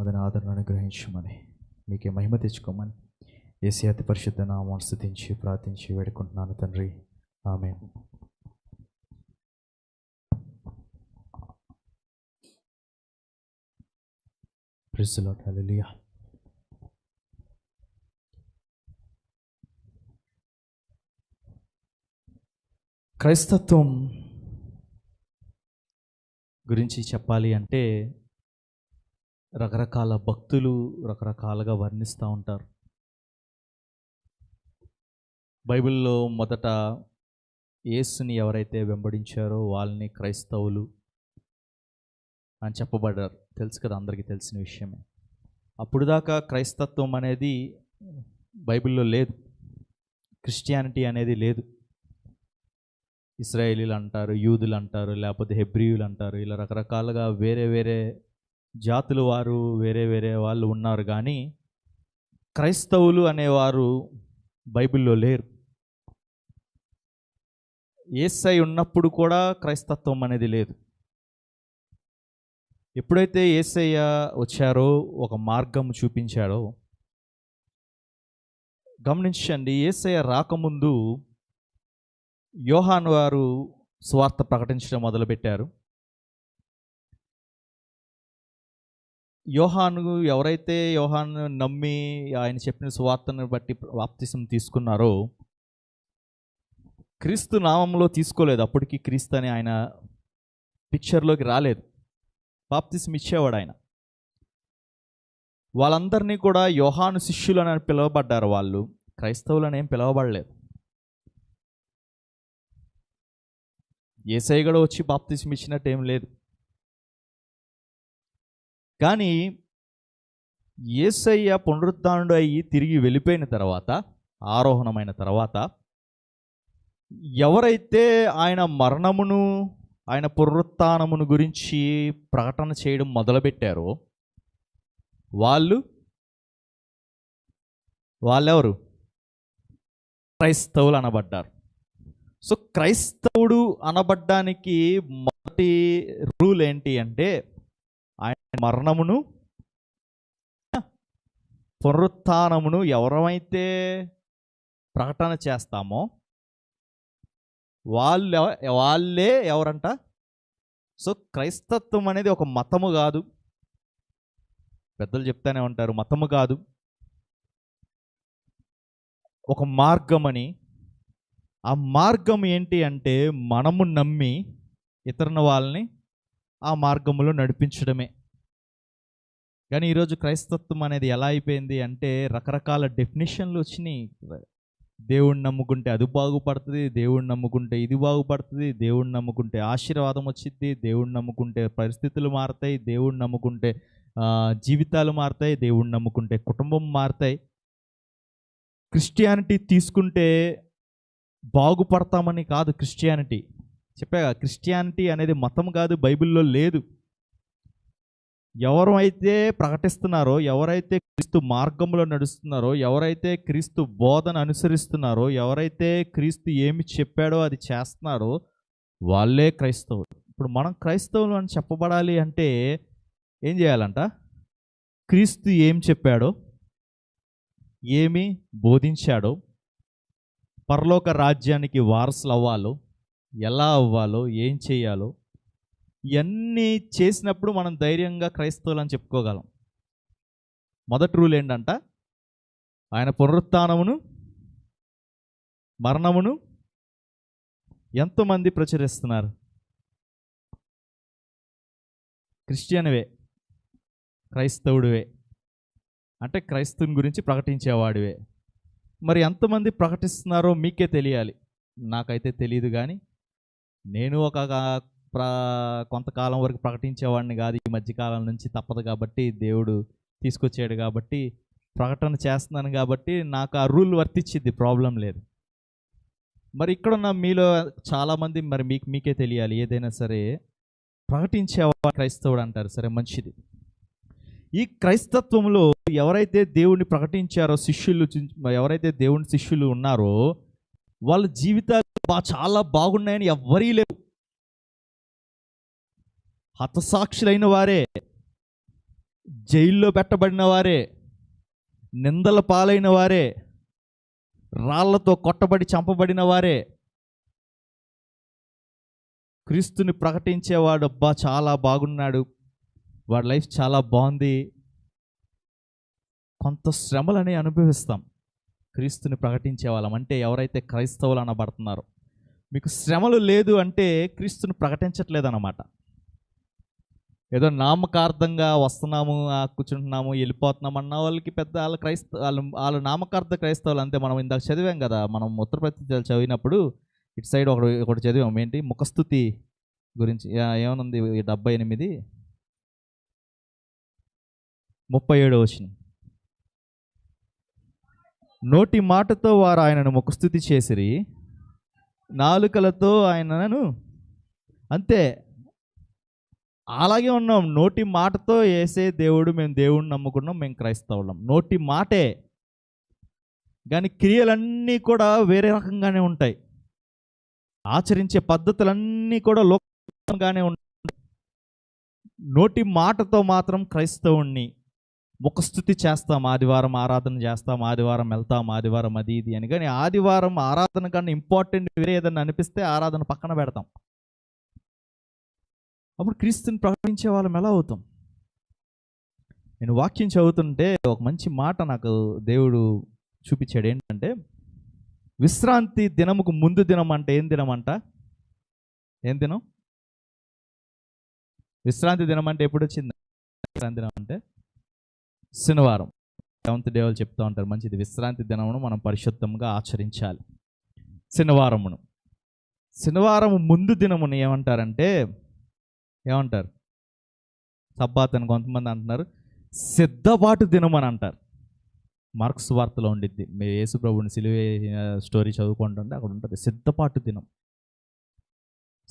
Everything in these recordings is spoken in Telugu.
నెమ్మదిని ఆదరణ అనుగ్రహించమని మీకే మహిమ తెచ్చుకోమని యేసయ్య అతి పరిశుద్ధ నామమున స్తుతించి ప్రార్థించి వేడుకుంటున్నాను తండ్రి. Amen. Praise the lord. Hallelujah. క్రైస్తత్వం గురించి చెప్పాలి అంటే రకరకాల భక్తులు రకరకాలుగా వర్ణిస్తూ ఉంటారు. బైబిల్లో మొదట యేసుని ఎవరైతే వెంబడించారో వాళ్ళని క్రైస్తవులు అని చెప్పబడ్డారు. తెలుసు కదా, అందరికీ తెలిసిన విషయమే. అప్పుడు దాకా క్రైస్తత్వం అనేది బైబిల్లో లేదు, క్రిస్టియానిటీ అనేది లేదు. ఇశ్రాయేలీలు అంటారు, యూదులు అంటారు, లేకపోతే హెబ్రీయులు అంటారు, ఇలా రకరకాలుగా వేరే వేరే జాతుల వారు వేరే వేరే వాళ్ళు ఉన్నారు. కానీ క్రైస్తవులు అనేవారు బైబిల్లో లేరు. యేసయ్య ఉన్నప్పుడు కూడా క్రైస్తత్వం అనేది లేదు. ఎప్పుడైతే యేసయ్య వచ్చారో, ఒక మార్గం చూపించాడో, గమనించండి, యేసయ్య రాకముందు యోహాను వారు సువార్త ప్రకటించడం మొదలుపెట్టారు. ఎవరైతే యోహాను నమ్మి ఆయన చెప్పిన సువార్తను బట్టి బాప్తిసం తీసుకున్నారో, క్రీస్తు నామంలో తీసుకోలేదు. అప్పటికి క్రీస్తు అని ఆయన పిక్చర్లోకి రాలేదు. బాప్తిసం ఇచ్చేవాడు ఆయన. వాళ్ళందరినీ కూడా యోహాను శిష్యులు అని పిలువబడ్డారు. వాళ్ళు క్రైస్తవులని ఏం పిలవబడలేదు. యేసయ్య కూడా వచ్చి బాప్తిసం ఇచ్చినట్టు ఏం లేదు. కానీ యేసయ్య పునరుత్థానుడు అయ్యి తిరిగి వెళ్ళిపోయిన తర్వాత, ఆరోహణమైన తర్వాత, ఎవరైతే ఆయన మరణమును ఆయన పునరుత్థానమును గురించి ప్రకటన చేయడం మొదలుపెట్టారో వాళ్ళెవరు? క్రైస్తవులు అనబడ్డారు. సో క్రైస్తవుడు అనబడ్డానికి మొదటి రూల్ ఏంటి అంటే, ఆయన మరణమును పునరుత్థానమును ఎవరైతే ప్రకటన చేస్తామో వాళ్ళే ఎవరంట? సో క్రైస్తత్వం అనేది ఒక మతము కాదు. పెద్దలు చెప్తానే ఉంటారు, మతము కాదు, ఒక మార్గం అని. ఆ మార్గం ఏంటి అంటే, మనము నమ్మి ఇతరుల వాళ్ళని ఆ మార్గంలో నడిపించడమే. కానీ ఈరోజు క్రైస్తత్వం అనేది ఎలా అయిపోయింది అంటే, రకరకాల డెఫినిషన్లు వచ్చినాయి. దేవుణ్ణి నమ్ముకుంటే అది బాగుపడుతుంది, దేవుణ్ణి నమ్ముకుంటే ఇది బాగుపడుతుంది, దేవుణ్ణి నమ్ముకుంటే ఆశీర్వాదం వచ్చింది, దేవుణ్ణి నమ్ముకుంటే పరిస్థితులు మారుతాయి, దేవుణ్ణి నమ్ముకుంటే జీవితాలు మారుతాయి, దేవుణ్ణి నమ్ముకుంటే కుటుంబం మారుతాయి. క్రిస్టియానిటీ తీసుకుంటే బాగుపడతామని కాదు. క్రిస్టియానిటీ చెప్పాగా, క్రిస్టియానిటీ అనేది మతం కాదు, బైబిల్లో లేదు. ఎవరైతే ప్రకటిస్తున్నారో, ఎవరైతే క్రీస్తు మార్గంలో నడుస్తున్నారో, ఎవరైతే క్రీస్తు బోధన అనుసరిస్తున్నారో, ఎవరైతే క్రీస్తు ఏమి చెప్పాడో అది చేస్తున్నారో వాళ్ళే క్రైస్తవులు. ఇప్పుడు మనం క్రైస్తవులు అని చెప్పబడాలి అంటే ఏం చేయాలంట? క్రీస్తు ఏం చెప్పాడో, ఏమి బోధించాడో, పరలోక రాజ్యానికి వారసులు అవ్వాలో, ఎలా అవ్వాలో, ఏం చేయాలో, ఇవన్నీ చేసినప్పుడు మనం ధైర్యంగా క్రైస్తవులు అని చెప్పుకోగలం. మొదటి రూల్ ఏంటంట? ఆయన పునరుత్థానమును మరణమును ఎంతోమంది ప్రచురిస్తున్నారు? క్రిస్టియన్వే, క్రైస్తవుడివే, అంటే క్రైస్తవుని గురించి ప్రకటించేవాడివే. మరి ఎంతమంది ప్రకటిస్తున్నారో మీకే తెలియాలి, నాకైతే తెలియదు. కానీ నేను కొంతకాలం వరకు ప్రకటించేవాడిని కాదు. ఈ మధ్యకాలం నుంచి తప్పదు కాబట్టి, దేవుడు తీసుకొచ్చాడు కాబట్టి ప్రకటన చేస్తున్నాను కాబట్టి నాకు ఆ రూల్ వర్తించింది, ప్రాబ్లం లేదు. మరి ఇక్కడున్న మీలో చాలామంది మరి మీకే తెలియాలి. ఏదైనా సరే ప్రకటించేవాడు క్రైస్తవుడు అంటారు, సరే మంచిది. ఈ క్రైస్తత్వంలో ఎవరైతే దేవుణ్ణి ప్రకటించారో, ఎవరైతే దేవుని శిష్యులు ఉన్నారో వాళ్ళ జీవితాలు చాలా బాగున్నాయని ఎవ్వరీ లేవు. హతసాక్షులైన వారే, జైల్లో పెట్టబడిన వారే, నిందల పాలైన వారే, రాళ్లతో కొట్టబడి చంపబడిన వారే క్రీస్తుని ప్రకటించేవాడు, అబ్బా చాలా బాగున్నాడు, వాడి లైఫ్ చాలా బాగుంది, కొంత శ్రమలని అనుభవిస్తాం క్రీస్తుని ప్రకటించే వాళ్ళం. అంటే ఎవరైతే క్రైస్తవులు అనబడుతున్నారో, మీకు శ్రమలు లేదు అంటే క్రీస్తుని ప్రకటించట్లేదు అన్నమాట. ఏదో నామకార్థంగా వస్తున్నాము, కూర్చుంటున్నాము, వెళ్ళిపోతున్నాము అన్న వాళ్ళకి పెద్ద వాళ్ళ నామకార్థ క్రైస్తవులు అంతే. మనం ఇందాక చదివాం కదా, మనం ఉత్తరప్రదేశ్ చదివినప్పుడు ఇటు సైడ్ ఒకటి చదివాం, ఏంటి ముఖస్తుతి గురించి. ఏమనుంది 78:37 వచనం. నోటి మాటతో వారు ఆయనను ముఖస్తుతి చేసిరి, నాలుకలతో ఆయనను, అంతే అలాగే ఉన్నాం. నోటి మాటతో యేసే దేవుడు, మేము దేవుడిని నమ్ముకున్నాం, మేము క్రైస్తవులం, నోటి మాటే. కానీ క్రియలన్నీ కూడా వేరే రకంగానే ఉంటాయి, ఆచరించే పద్ధతులన్నీ కూడా లోకంగానే ఉంటాయి. నోటి మాటతో మాత్రం క్రైస్తవుణ్ణి ముఖస్తుతి చేస్తాం, ఆదివారం ఆరాధన చేస్తాం, ఆదివారం వెళ్తాం, ఆదివారం అది ఇది అని. కానీ ఆదివారం ఆరాధన కన్నా ఇంపార్టెంట్ వేరే ఏదన్నా అనిపిస్తే ఆరాధన పక్కన పెడతాం. అప్పుడు క్రీస్తుని ప్రకటించే వాళ్ళం ఎలా అవుతాం? నేను వాక్యం చదువుతుంటే ఒక మంచి మాట నాకు దేవుడు చూపించాడు. ఏంటంటే, విశ్రాంతి దినముకు ముందు దినం అంటే ఏం దినం అంట? ఏం దినం? విశ్రాంతి దినం అంటే ఎప్పుడు వచ్చింది? విశ్రాంతి దినం అంటే శనివారం. సెవెంత్ డే వాళ్ళు చెప్తూ ఉంటారు, మంచిది, విశ్రాంతి దినమును మనం పరిశుద్ధంగా ఆచరించాలి. శనివారం ముందు దినమును ఏమంటారంటే, ఏమంటారు? సబ్బాత్ అని కొంతమంది అంటున్నారు, సిద్ధపాటు దినం అని అంటారు. మార్క్స్ వార్తలో ఉండిద్ది, మీరు యేసు ప్రభుని సిలువే స్టోరీ చదువుకుంటుంటే అక్కడ ఉంటుంది సిద్ధపాటు దినం.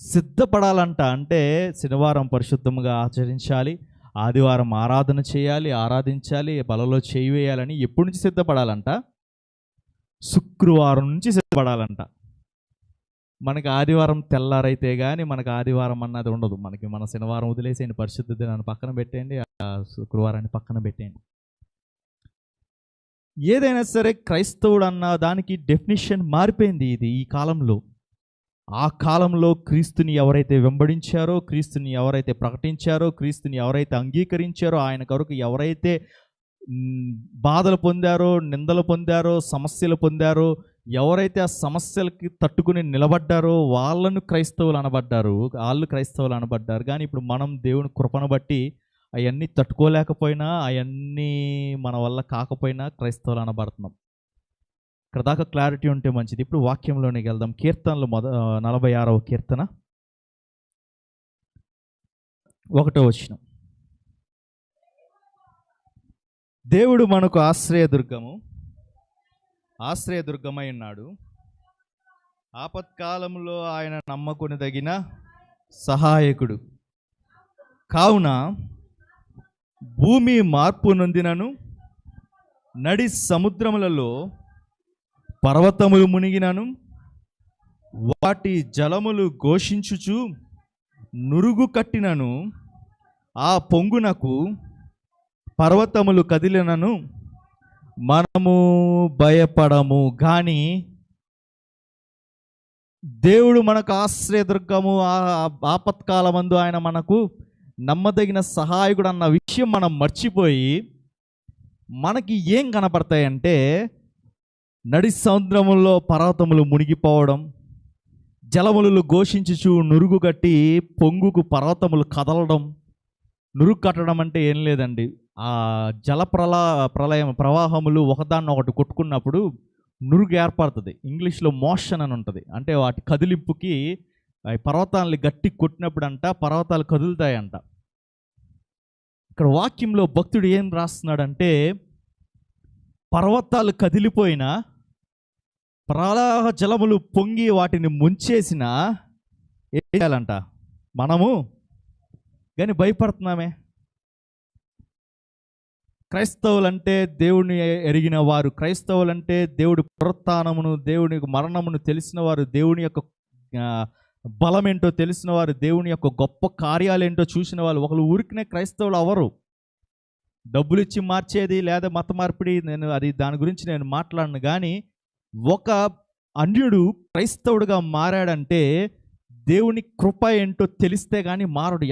సిద్ధపడాలంట అంటే శనివారం పరిశుద్ధంగా ఆచరించాలి, ఆదివారం ఆరాధన చేయాలి, ఆరాధించాలి, బలలో చేయి వేయాలని. ఎప్పటి నుంచి సిద్ధపడాలంట? శుక్రవారం నుంచి సిద్ధపడాలంట. మనకి ఆదివారం తెల్లారైతే కానీ మనకు ఆదివారం అన్నది ఉండదు. మన శనివారం వదిలేసేయండి, పరిశుద్ధ దినాన్ని పక్కన పెట్టేయండి, శుక్రవారాన్ని పక్కన పెట్టేయండి. ఏదైనా సరే క్రైస్తవుడు అన్న దానికి డెఫినిషన్ మారిపోయింది ఈ కాలంలో. ఆ కాలంలో క్రీస్తుని ఎవరైతే వెంబడించారో, క్రీస్తుని ఎవరైతే ప్రకటించారో, క్రీస్తుని ఎవరైతే అంగీకరించారో, ఆయన కొరకు ఎవరైతే బాధలు పొందారో, నిందలు పొందారో, సమస్యలు పొందారో, ఎవరైతే ఆ సమస్యలకి తట్టుకుని నిలబడ్డారో వాళ్ళు క్రైస్తవులు అనబడ్డారు. కానీ ఇప్పుడు మనం దేవుని కృపను బట్టి అవన్నీ తట్టుకోలేకపోయినా, అవన్నీ మన వల్ల కాకపోయినా క్రైస్తవులు అనబడుతున్నాం. ఇక్కడ దాకా క్లారిటీ ఉంటే మంచిది. ఇప్పుడు వాక్యంలోనికి వెళ్దాం. కీర్తనలు 46వ కీర్తన 1వ వచనం. దేవుడు మనకు ఆశ్రయదుర్గమై ఉన్నాడు, ఆపత్కాలంలో ఆయన నమ్మకొనదగిన సహాయకుడు. కావున భూమి మార్పు నొందినను, నడి సముద్రములలో పర్వతములు మునిగినను, వాటి జలములు ఘోషించుచు నురుగు కట్టినను, ఆ పొంగునకు పర్వతములు కదిలినను, మనము భయపడము. కానీ దేవుడు మనకు ఆశ్రయదుర్గము, ఆపత్కాలమందు ఆయన మనకు నమ్మదగిన సహాయకుడు అన్న విషయం మనం మర్చిపోయి మనకి ఏం కనపడతాయంటే, నడి సముద్రములో పర్వతములు మునిగిపోవడం, జలములు ఘోషించుచు నురుగు కట్టి పొంగుకు పర్వతములు కదలడం. నురుగు కట్టడం అంటే ఏం లేదండి, ఆ ప్రవాహములు ఒకదాన్నొకటి కొట్టుకున్నప్పుడు నురుగు ఏర్పడుతుంది. ఇంగ్లీష్లో మోషన్ అని ఉంటుంది. అంటే వాటి కదిలింపుకి పర్వతాలని గట్టి కొట్టినప్పుడు అంట పర్వతాలు కదులుతాయంట. ఇక్కడ వాక్యంలో భక్తుడు ఏం రాస్తున్నాడంటే, పర్వతాలు కదిలిపోయినా, ప్రవాహ జలములు పొంగి వాటిని ముంచేసిన ఏం చేయాలంట మనము? కానీ భయపడుతున్నామే. క్రైస్తవులంటే దేవుని ఎరిగిన వారు, క్రైస్తవులంటే దేవుడి పునరుత్థానమును, దేవుని మరణమును తెలిసిన వారు, దేవుని యొక్క బలం ఏంటో తెలిసిన వారు, దేవుని యొక్క గొప్ప కార్యాలు ఏంటో చూసిన వాళ్ళు. ఒకరు ఊరికినే క్రైస్తవులు అవరు. డబ్బులు ఇచ్చి మార్చేది లేదా మత మార్పిడి, దాని గురించి నేను మాట్లాడను. కానీ ఒక అన్యుడు క్రైస్తవుడిగా మారాడంటే దేవుని కృప ఏంటో తెలిస్తే కానీ మారడు.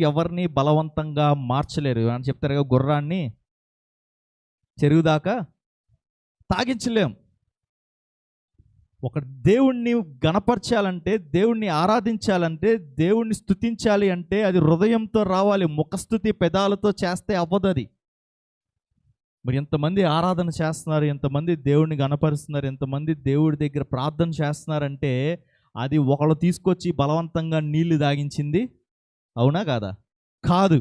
ఎవరిని బలవంతంగా మార్చలేరు అని చెప్తారు కదా, గుర్రాన్ని చెరువుదాకా తాగించలేం. ఒక దేవుణ్ణి గణపరచాలంటే, దేవుణ్ణి ఆరాధించాలంటే, దేవుణ్ణి స్తుతించాలి అంటే అది హృదయంతో రావాలి. ముఖస్థుతి పెదాలతో చేస్తే అవ్వదు అది. మరి ఎంతమంది ఆరాధన చేస్తున్నారు, ఎంతమంది దేవుణ్ణి గణపరుస్తున్నారు, ఎంతమంది దేవుడి దగ్గర ప్రార్థన చేస్తున్నారంటే అది ఒకళ్ళు తీసుకొచ్చి బలవంతంగా నీళ్లు తాగించింది అవునా కాదా? కాదు.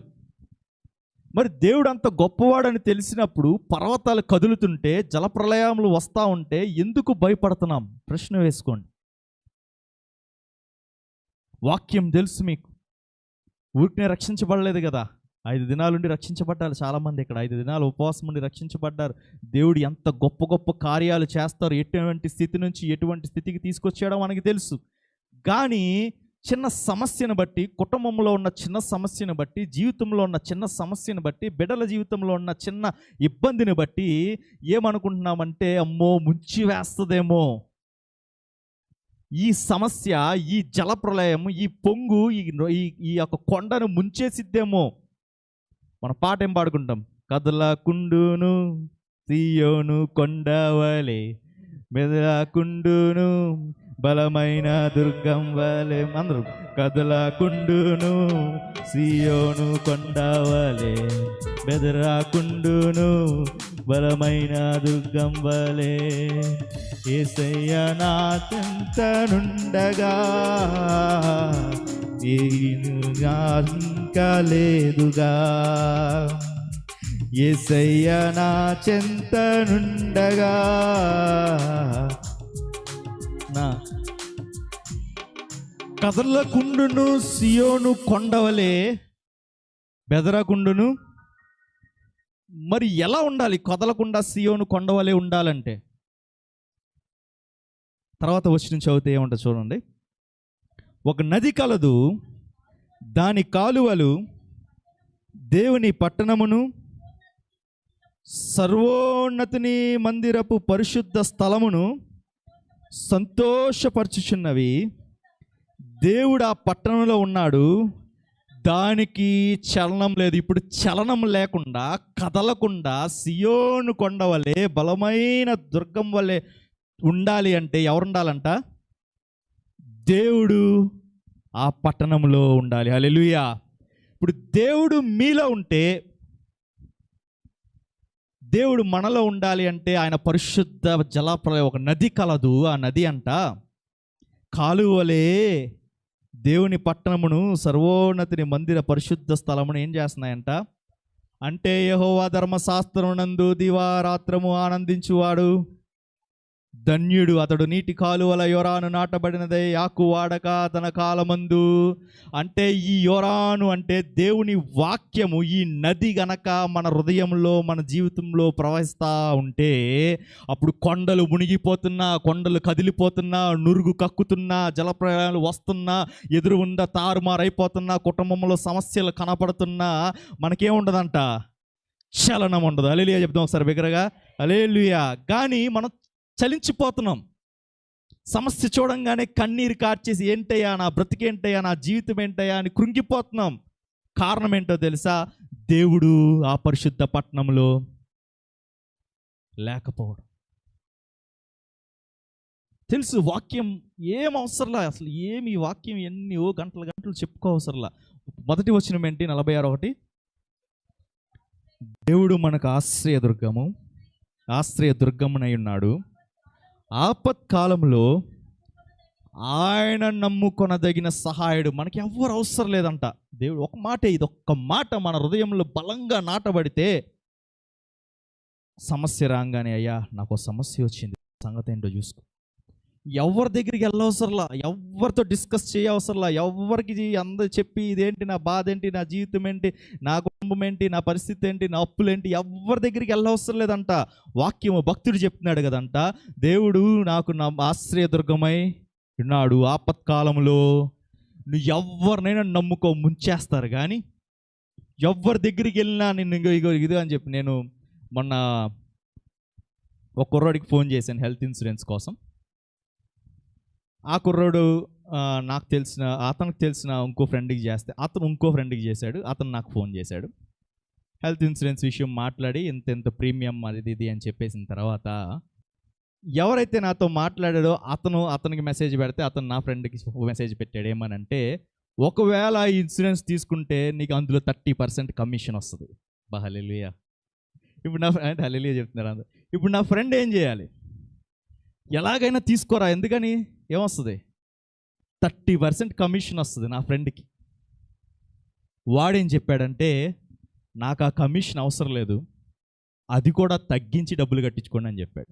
మరి దేవుడు అంత గొప్పవాడని తెలిసినప్పుడు పర్వతాలు కదులుతుంటే, జలప్రళయములు వస్తూ ఉంటే ఎందుకు భయపడుతున్నాం? ప్రశ్న వేసుకోండి. వాక్యం తెలుసు మీకు. ఊరికనే రక్షించబడలేదు కదా, 5 దినాలుండి రక్షించబడ్డారు చాలామంది. ఇక్కడ 5 దినాలు ఉపవాసం ఉండి రక్షించబడ్డారు. దేవుడు ఎంత గొప్ప గొప్ప కార్యాలు చేస్తారు, ఎటువంటి స్థితి నుంచి ఎటువంటి స్థితికి తీసుకొచ్చాడో మనకి తెలుసు. కానీ చిన్న సమస్యను బట్టి, కుటుంబంలో ఉన్న చిన్న సమస్యను బట్టి, జీవితంలో ఉన్న చిన్న సమస్యను బట్టి, బిడ్డల జీవితంలో ఉన్న చిన్న ఇబ్బందిని బట్టి ఏమనుకుంటున్నామంటే, అమ్మో ముంచి వేస్తుందేమో ఈ సమస్య, ఈ జలప్రలయం, ఈ పొంగు ఈ యొక్క కొండను ముంచేసిద్దేమో. మన పాట ఏం పాడుకుంటాం? కదలకుండును సియోను కొండవలే, మెదలకుండును బలమైన దుర్గం వలె. అందరూ కదలకుండును సియోను కొండవలే, బెదరకుండును బలమైన దుర్గం వలె. యేసయ్య నా చెంత నుండగా ఇంకా లేదుగా, యేసయ్య నా చెంత నుండగా. నా కదలకుండును సియోను కొండవలే, బెదరకుండును. మరి ఎలా ఉండాలి కదలకుండా సియోను కొండవలే ఉండాలంటే? తర్వాత వచ్చి నుంచి చదివితే ఏమంటారు చూడండి. ఒక నది కలదు, దాని కాలువలు దేవుని పట్టణమును, సర్వోన్నతుని మందిరపు పరిశుద్ధ స్థలమును సంతోషపరచుచున్నవి. దేవుడు ఆ పట్టణంలో ఉన్నాడు, దానికి చలనం లేదు. ఇప్పుడు చలనం లేకుండా, కదలకుండా సియోను కొండ వలె, బలమైన దుర్గం వలె ఉండాలి అంటే ఎవరు ఉండాలంట? దేవుడు ఆ పట్టణంలో ఉండాలి. హల్లెలూయా. ఇప్పుడు దేవుడు మీలో ఉంటే, దేవుడు మనలో ఉండాలి అంటే ఆయన పరిశుద్ధ జలప్రలయం, ఒక నది కలదు, ఆ నది అంట కాలువలే దేవుని పట్టణమును, సర్వోన్నతిని మందిర పరిశుద్ధ స్థలమును ఏం చేస్తున్నాయంట అంటే, యెహోవా ధర్మశాస్త్రమునందు దివారాత్రము ఆనందించువాడు ధన్యుడు, అతడు నీటి కాలువల యోరాను నాటబడినదే యాకు వాడక తన కాలమందు. అంటే ఈ యోరాను అంటే దేవుని వాక్యము, ఈ నది గనక మన హృదయంలో, మన జీవితంలో ప్రవహిస్తూ ఉంటే అప్పుడు కొండలు మునిగిపోతున్నా, కొండలు కదిలిపోతున్నా, నురుగు కక్కుతున్నా, జలప్రలయాలు వస్తున్నా, ఎదురు ఉండ తారుమారైపోతున్నా, కుటుంబంలో సమస్యలు కనపడుతున్నా మనకేముండదంట? చలనం ఉండదు. హల్లెలూయా చెప్దాం ఒకసారి బిగ్గరగా, హల్లెలూయా. కానీ మనం చలించిపోతున్నాం. సమస్య చూడంగానే కన్నీరు కార్చేసి ఏంటయ్యా నా బ్రతికేంటయ్యా, నా జీవితం ఏంటయ్యా అని కృంగిపోతున్నాం. కారణం ఏంటో తెలుసా? దేవుడు ఆ పరిశుద్ధ పట్టణంలో లేకపోవడం. తెలుసు వాక్యం ఏం అవసరంలా, అసలు ఏమి వాక్యం ఎన్ని గంటలు చెప్పుకోవసరంలా. మొదటి వచనం ఏంటి? 46:1. దేవుడు మనకు ఆశ్రయ దుర్గమునై ఉన్నాడు, ఆపత్కాలంలో ఆయన నమ్ముకొనదగిన సహాయుడు. మనకి ఎవ్వరు అవసరం లేదంట. దేవుడు ఒక మాట, ఇది ఒక్క మాట మన హృదయంలో బలంగా నాటబడితే, సమస్య రాగానే అయ్యా నాకు సమస్య వచ్చింది, సంగతి ఏంటో చూసుకో. ఎవరి దగ్గరికి వెళ్ళవసరలా, ఎవరితో డిస్కస్ చేయవసరలా, ఎవరికి అందరూ చెప్పి ఇదేంటి నా బాధ ఏంటి, నా జీవితం ఏంటి, నా కుటుంబం ఏంటి, నా పరిస్థితి ఏంటి, నా అప్పులేంటి, ఎవరి దగ్గరికి వెళ్ళవసరం లేదంట. వాక్యము భక్తుడు చెప్తున్నాడు కదంట, దేవుడు నాకు నా ఆశ్రయదుర్గమై ఉన్నాడు, ఆపత్కాలంలో నువ్వు ఎవరినైనా నమ్ముకో, ముంచేస్తారు కానీ ఎవరి దగ్గరికి వెళ్ళినా నేను ఇగో ఇది అని చెప్పి, నేను మొన్న ఒక కుర్రాడికి ఫోన్ చేశాను హెల్త్ ఇన్సూరెన్స్ కోసం. ఆ కుర్రాడు అతనికి తెలిసిన ఇంకో ఫ్రెండ్కి చేస్తే అతను ఇంకో ఫ్రెండ్కి చేశాడు, అతను నాకు ఫోన్ చేశాడు. హెల్త్ ఇన్సూరెన్స్ విషయం మాట్లాడి ఎంత ప్రీమియం అది ఇది అని చెప్పేసిన తర్వాత, ఎవరైతే నాతో మాట్లాడాడో అతనికి మెసేజ్ పెడితే అతను నా ఫ్రెండ్కి మెసేజ్ పెట్టాడు. ఏమనంటే, ఒకవేళ ఈ ఇన్సూరెన్స్ తీసుకుంటే నీకు అందులో 30% కమిషన్ వస్తుంది. హల్లెలూయా. ఇప్పుడు నా ఫ్రెండ్ హల్లెలూయా చెప్తున్నారు అందరూ. ఇప్పుడు నా ఫ్రెండ్ ఏం చేయాలి? ఎలాగైనా తీసుకోరా, ఎందుకని ఏమొస్తుంది? 30% కమిషన్ వస్తుంది నా ఫ్రెండ్కి. వాడేం చెప్పాడంటే, నాకు ఆ కమిషన్ అవసరం లేదు, అది కూడా తగ్గించి డబ్బులు కట్టించుకోండి అని చెప్పాడు.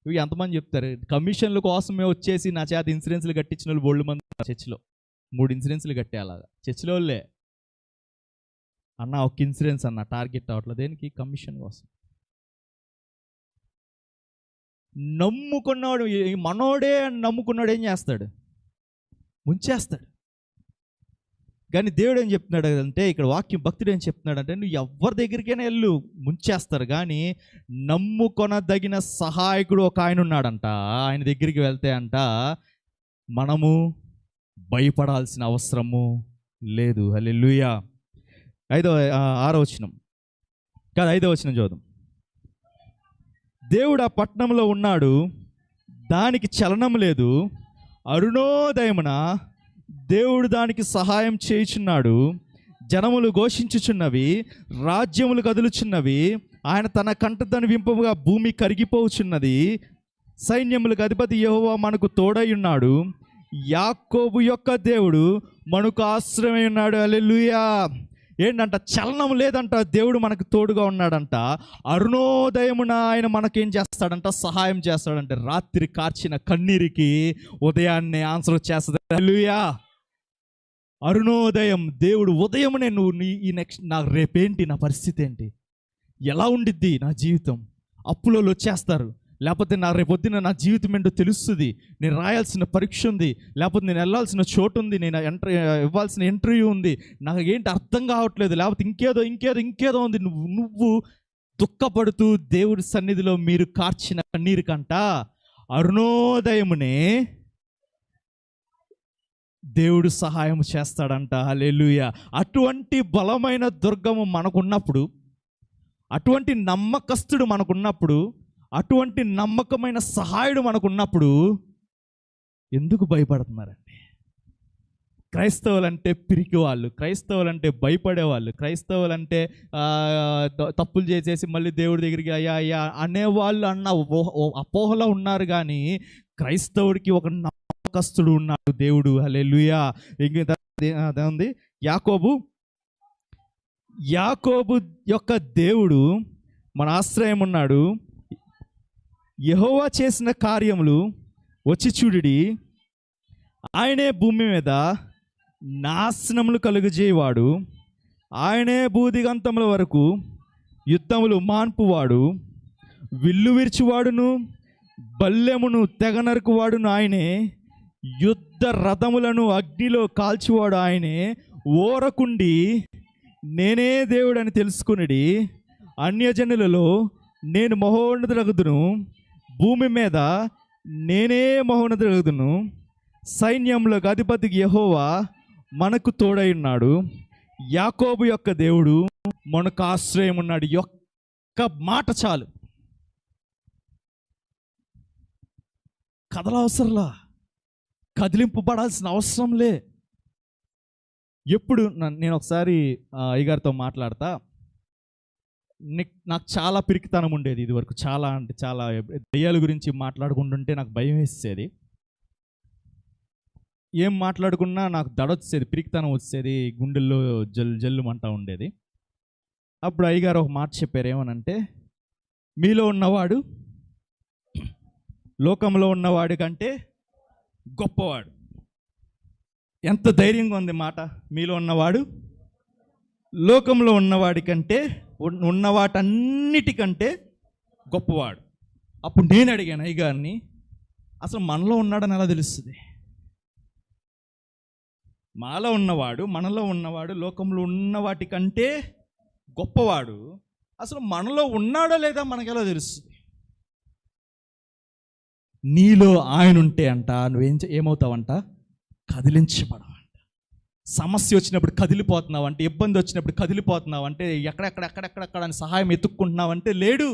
ఇవి ఎంతమంది చెప్తారు? కమిషన్ల కోసమే వచ్చేసి నా చేత ఇన్సూరెన్స్లు కట్టించిన వాళ్ళు బోల్డ్ మంది చర్చిలో. 3 ఇన్సూరెన్స్లు కట్టే అలాగా చర్చిలో వాళ్ళే. అన్న ఒక ఇన్సూరెన్స్ అన్న టార్గెట్ అవ్వట్లేదు, దేనికి? కమిషన్ కోసం. నమ్ముకున్నాడు, మనోడే నమ్ముకున్నాడు, ఏం చేస్తాడు? ముంచేస్తాడు. కానీ దేవుడు ఏం చెప్తున్నాడు అంటే, ఇక్కడ వాక్యం భక్తుడు ఏం చెప్తున్నాడు అంటే, నువ్వు ఎవరి దగ్గరికైనా వెళ్ళు, ముంచేస్తారు. కానీ నమ్ముకొనదగిన సహాయకుడు ఒక ఆయన ఉన్నాడంట. ఆయన దగ్గరికి వెళ్తే అంట మనము భయపడాల్సిన అవసరము లేదు. హల్లెలూయా. 6వ వచనం కాదు, 5వ వచనం చూద్దాం. దేవుడు ఆ పట్టణంలో ఉన్నాడు, దానికి చలనం లేదు. అరుణోదయమున దేవుడు దానికి సహాయం చేయుచున్నాడు. జనములు ఘోషించుచున్నవి, రాజ్యములు కదులుచున్నవి. ఆయన తన కంటతను వింపముగా భూమి కరిగిపోచున్నది. సైన్యములకు అధిపతి యెహోవా మనకు తోడై ఉన్నాడు. యాకోబు యొక్క దేవుడు మనకు ఆశ్రయమై ఉన్నాడు. హల్లెలూయా. ఏంటంట? చలనం లేదంట, దేవుడు మనకు తోడుగా ఉన్నాడంట. అరుణోదయమున ఆయన మనకేం చేస్తాడంట? సహాయం చేస్తాడంట. రాత్రి కార్చిన కన్నీరికి ఉదయాన్నే ఆన్సర్ చేస్తాడు. హల్లెలూయా. అరుణోదయం, దేవుడు ఉదయమునే ఈ నెక్స్ట్ నాకు రేపేంటి, నా పరిస్థితి ఏంటి, ఎలా ఉండిద్ది నా జీవితం, అప్పులలో వచ్చేస్తారు, లేకపోతే నా రేపొద్దున నా జీవితం ఏంటో తెలుస్తుంది, నేను రాయాల్సిన పరీక్ష ఉంది, లేకపోతే నేను వెళ్ళాల్సిన చోటు ఉంది, నేను ఇవ్వాల్సిన ఇంటర్వ్యూ ఉంది, నాకు ఏంటి అర్థం కావట్లేదు, లేకపోతే ఇంకేదో ఉంది. నువ్వు దుఃఖపడుతూ దేవుడి సన్నిధిలో మీరు కార్చిన కన్నీరు కంట అరుణోదయమునే దేవుడు సహాయం చేస్తాడంట. హల్లెలూయా. అటువంటి బలమైన దుర్గము మనకున్నప్పుడు, అటువంటి నమ్మకస్తుడు మనకున్నప్పుడు, అటువంటి నమ్మకమైన సహాయుడు మనకున్నప్పుడు ఎందుకు భయపడుతున్నారండి? క్రైస్తవులంటే పిరికి వాళ్ళు, క్రైస్తవులంటే భయపడేవాళ్ళు, క్రైస్తవులంటే తప్పులు చేసేసి మళ్ళీ దేవుడి దగ్గరికి అయ్యా అనేవాళ్ళు అన్న అపోహలో ఉన్నారు. కానీ క్రైస్తవుడికి ఒక నమ్మకస్తుడు ఉన్నాడు, దేవుడు. హల్లెలూయా. ఇంకా ఉంది, యాకోబు యొక్క దేవుడు మన ఆశ్రయం ఉన్నాడు. యెహోవా చేసిన కార్యములు వచ్చి చూడుడి. ఆయనే భూమి మీద నాశనములు కలుగజేయవాడు. ఆయనే భూదిగంతముల వరకు యుద్ధములు మాన్పువాడు. విల్లు విరిచివాడును బల్లెమును తెగ నరుకువాడును ఆయనే. యుద్ధ రథములను అగ్నిలో కాల్చివాడు ఆయనే. ఓరకుండి నేనే దేవుడని తెలుసుకునిడి. అన్యజనులలో నేను మహోన్నతుడగుదును, భూమి మీద నేనే మహోన్నతుడగుదును. సైన్యములకు అధిపతికి యెహోవా మనకు తోడై ఉన్నాడు. యాకోబు యొక్క దేవుడు మనకు ఆశ్రయం ఉన్నాడు. ఒక్క మాట చాలు, కదలవసరంలా, కదిలింపబడాల్సిన అవసరంలే. ఎప్పుడు నేను ఒకసారి అయ్యగారితో మాట్లాడతా, నాకు చాలా పిరికితనం ఉండేది ఇది వరకు. చాలా అంటే చాలా దెయ్యాల గురించి మాట్లాడుకుంటుంటే నాకు భయం వేసేది. ఏం మాట్లాడుకున్నా నాకు దడొచ్చేది, పిరికితనం వచ్చేది, గుండెల్లో జల్లుమంటా ఉండేది. అప్పుడు అయ్యగారు ఒక మాట చెప్పారు. ఏమనంటే, మీలో ఉన్నవాడు లోకంలో ఉన్నవాడి కంటే గొప్పవాడు. ఎంత ధైర్యంగా ఉంది మాట. మీలో ఉన్నవాడు లోకంలో ఉన్నవాడి కంటే, ఉన్నవాటన్నిటికంటే గొప్పవాడు. అప్పుడు నేను అడిగాను అయ్యగారిని, అసలు మనలో ఉన్నాడని ఎలా తెలుస్తుంది? మనలో ఉన్నవాడు లోకంలో ఉన్న వాటికంటే గొప్పవాడు అసలు మనలో ఉన్నాడో లేదా మనకెలా తెలుస్తుంది? నీలో ఆయన ఉంటే అంట ఏమవుతావంట? కదిలించబడవంట. సమస్య వచ్చినప్పుడు కదిలిపోతున్నావు అంటే, ఇబ్బంది వచ్చినప్పుడు కదిలిపోతున్నావు అంటే, ఎక్కడెక్కడ అని సహాయం ఎత్తుక్కుంటున్నావు అంటే లేడు.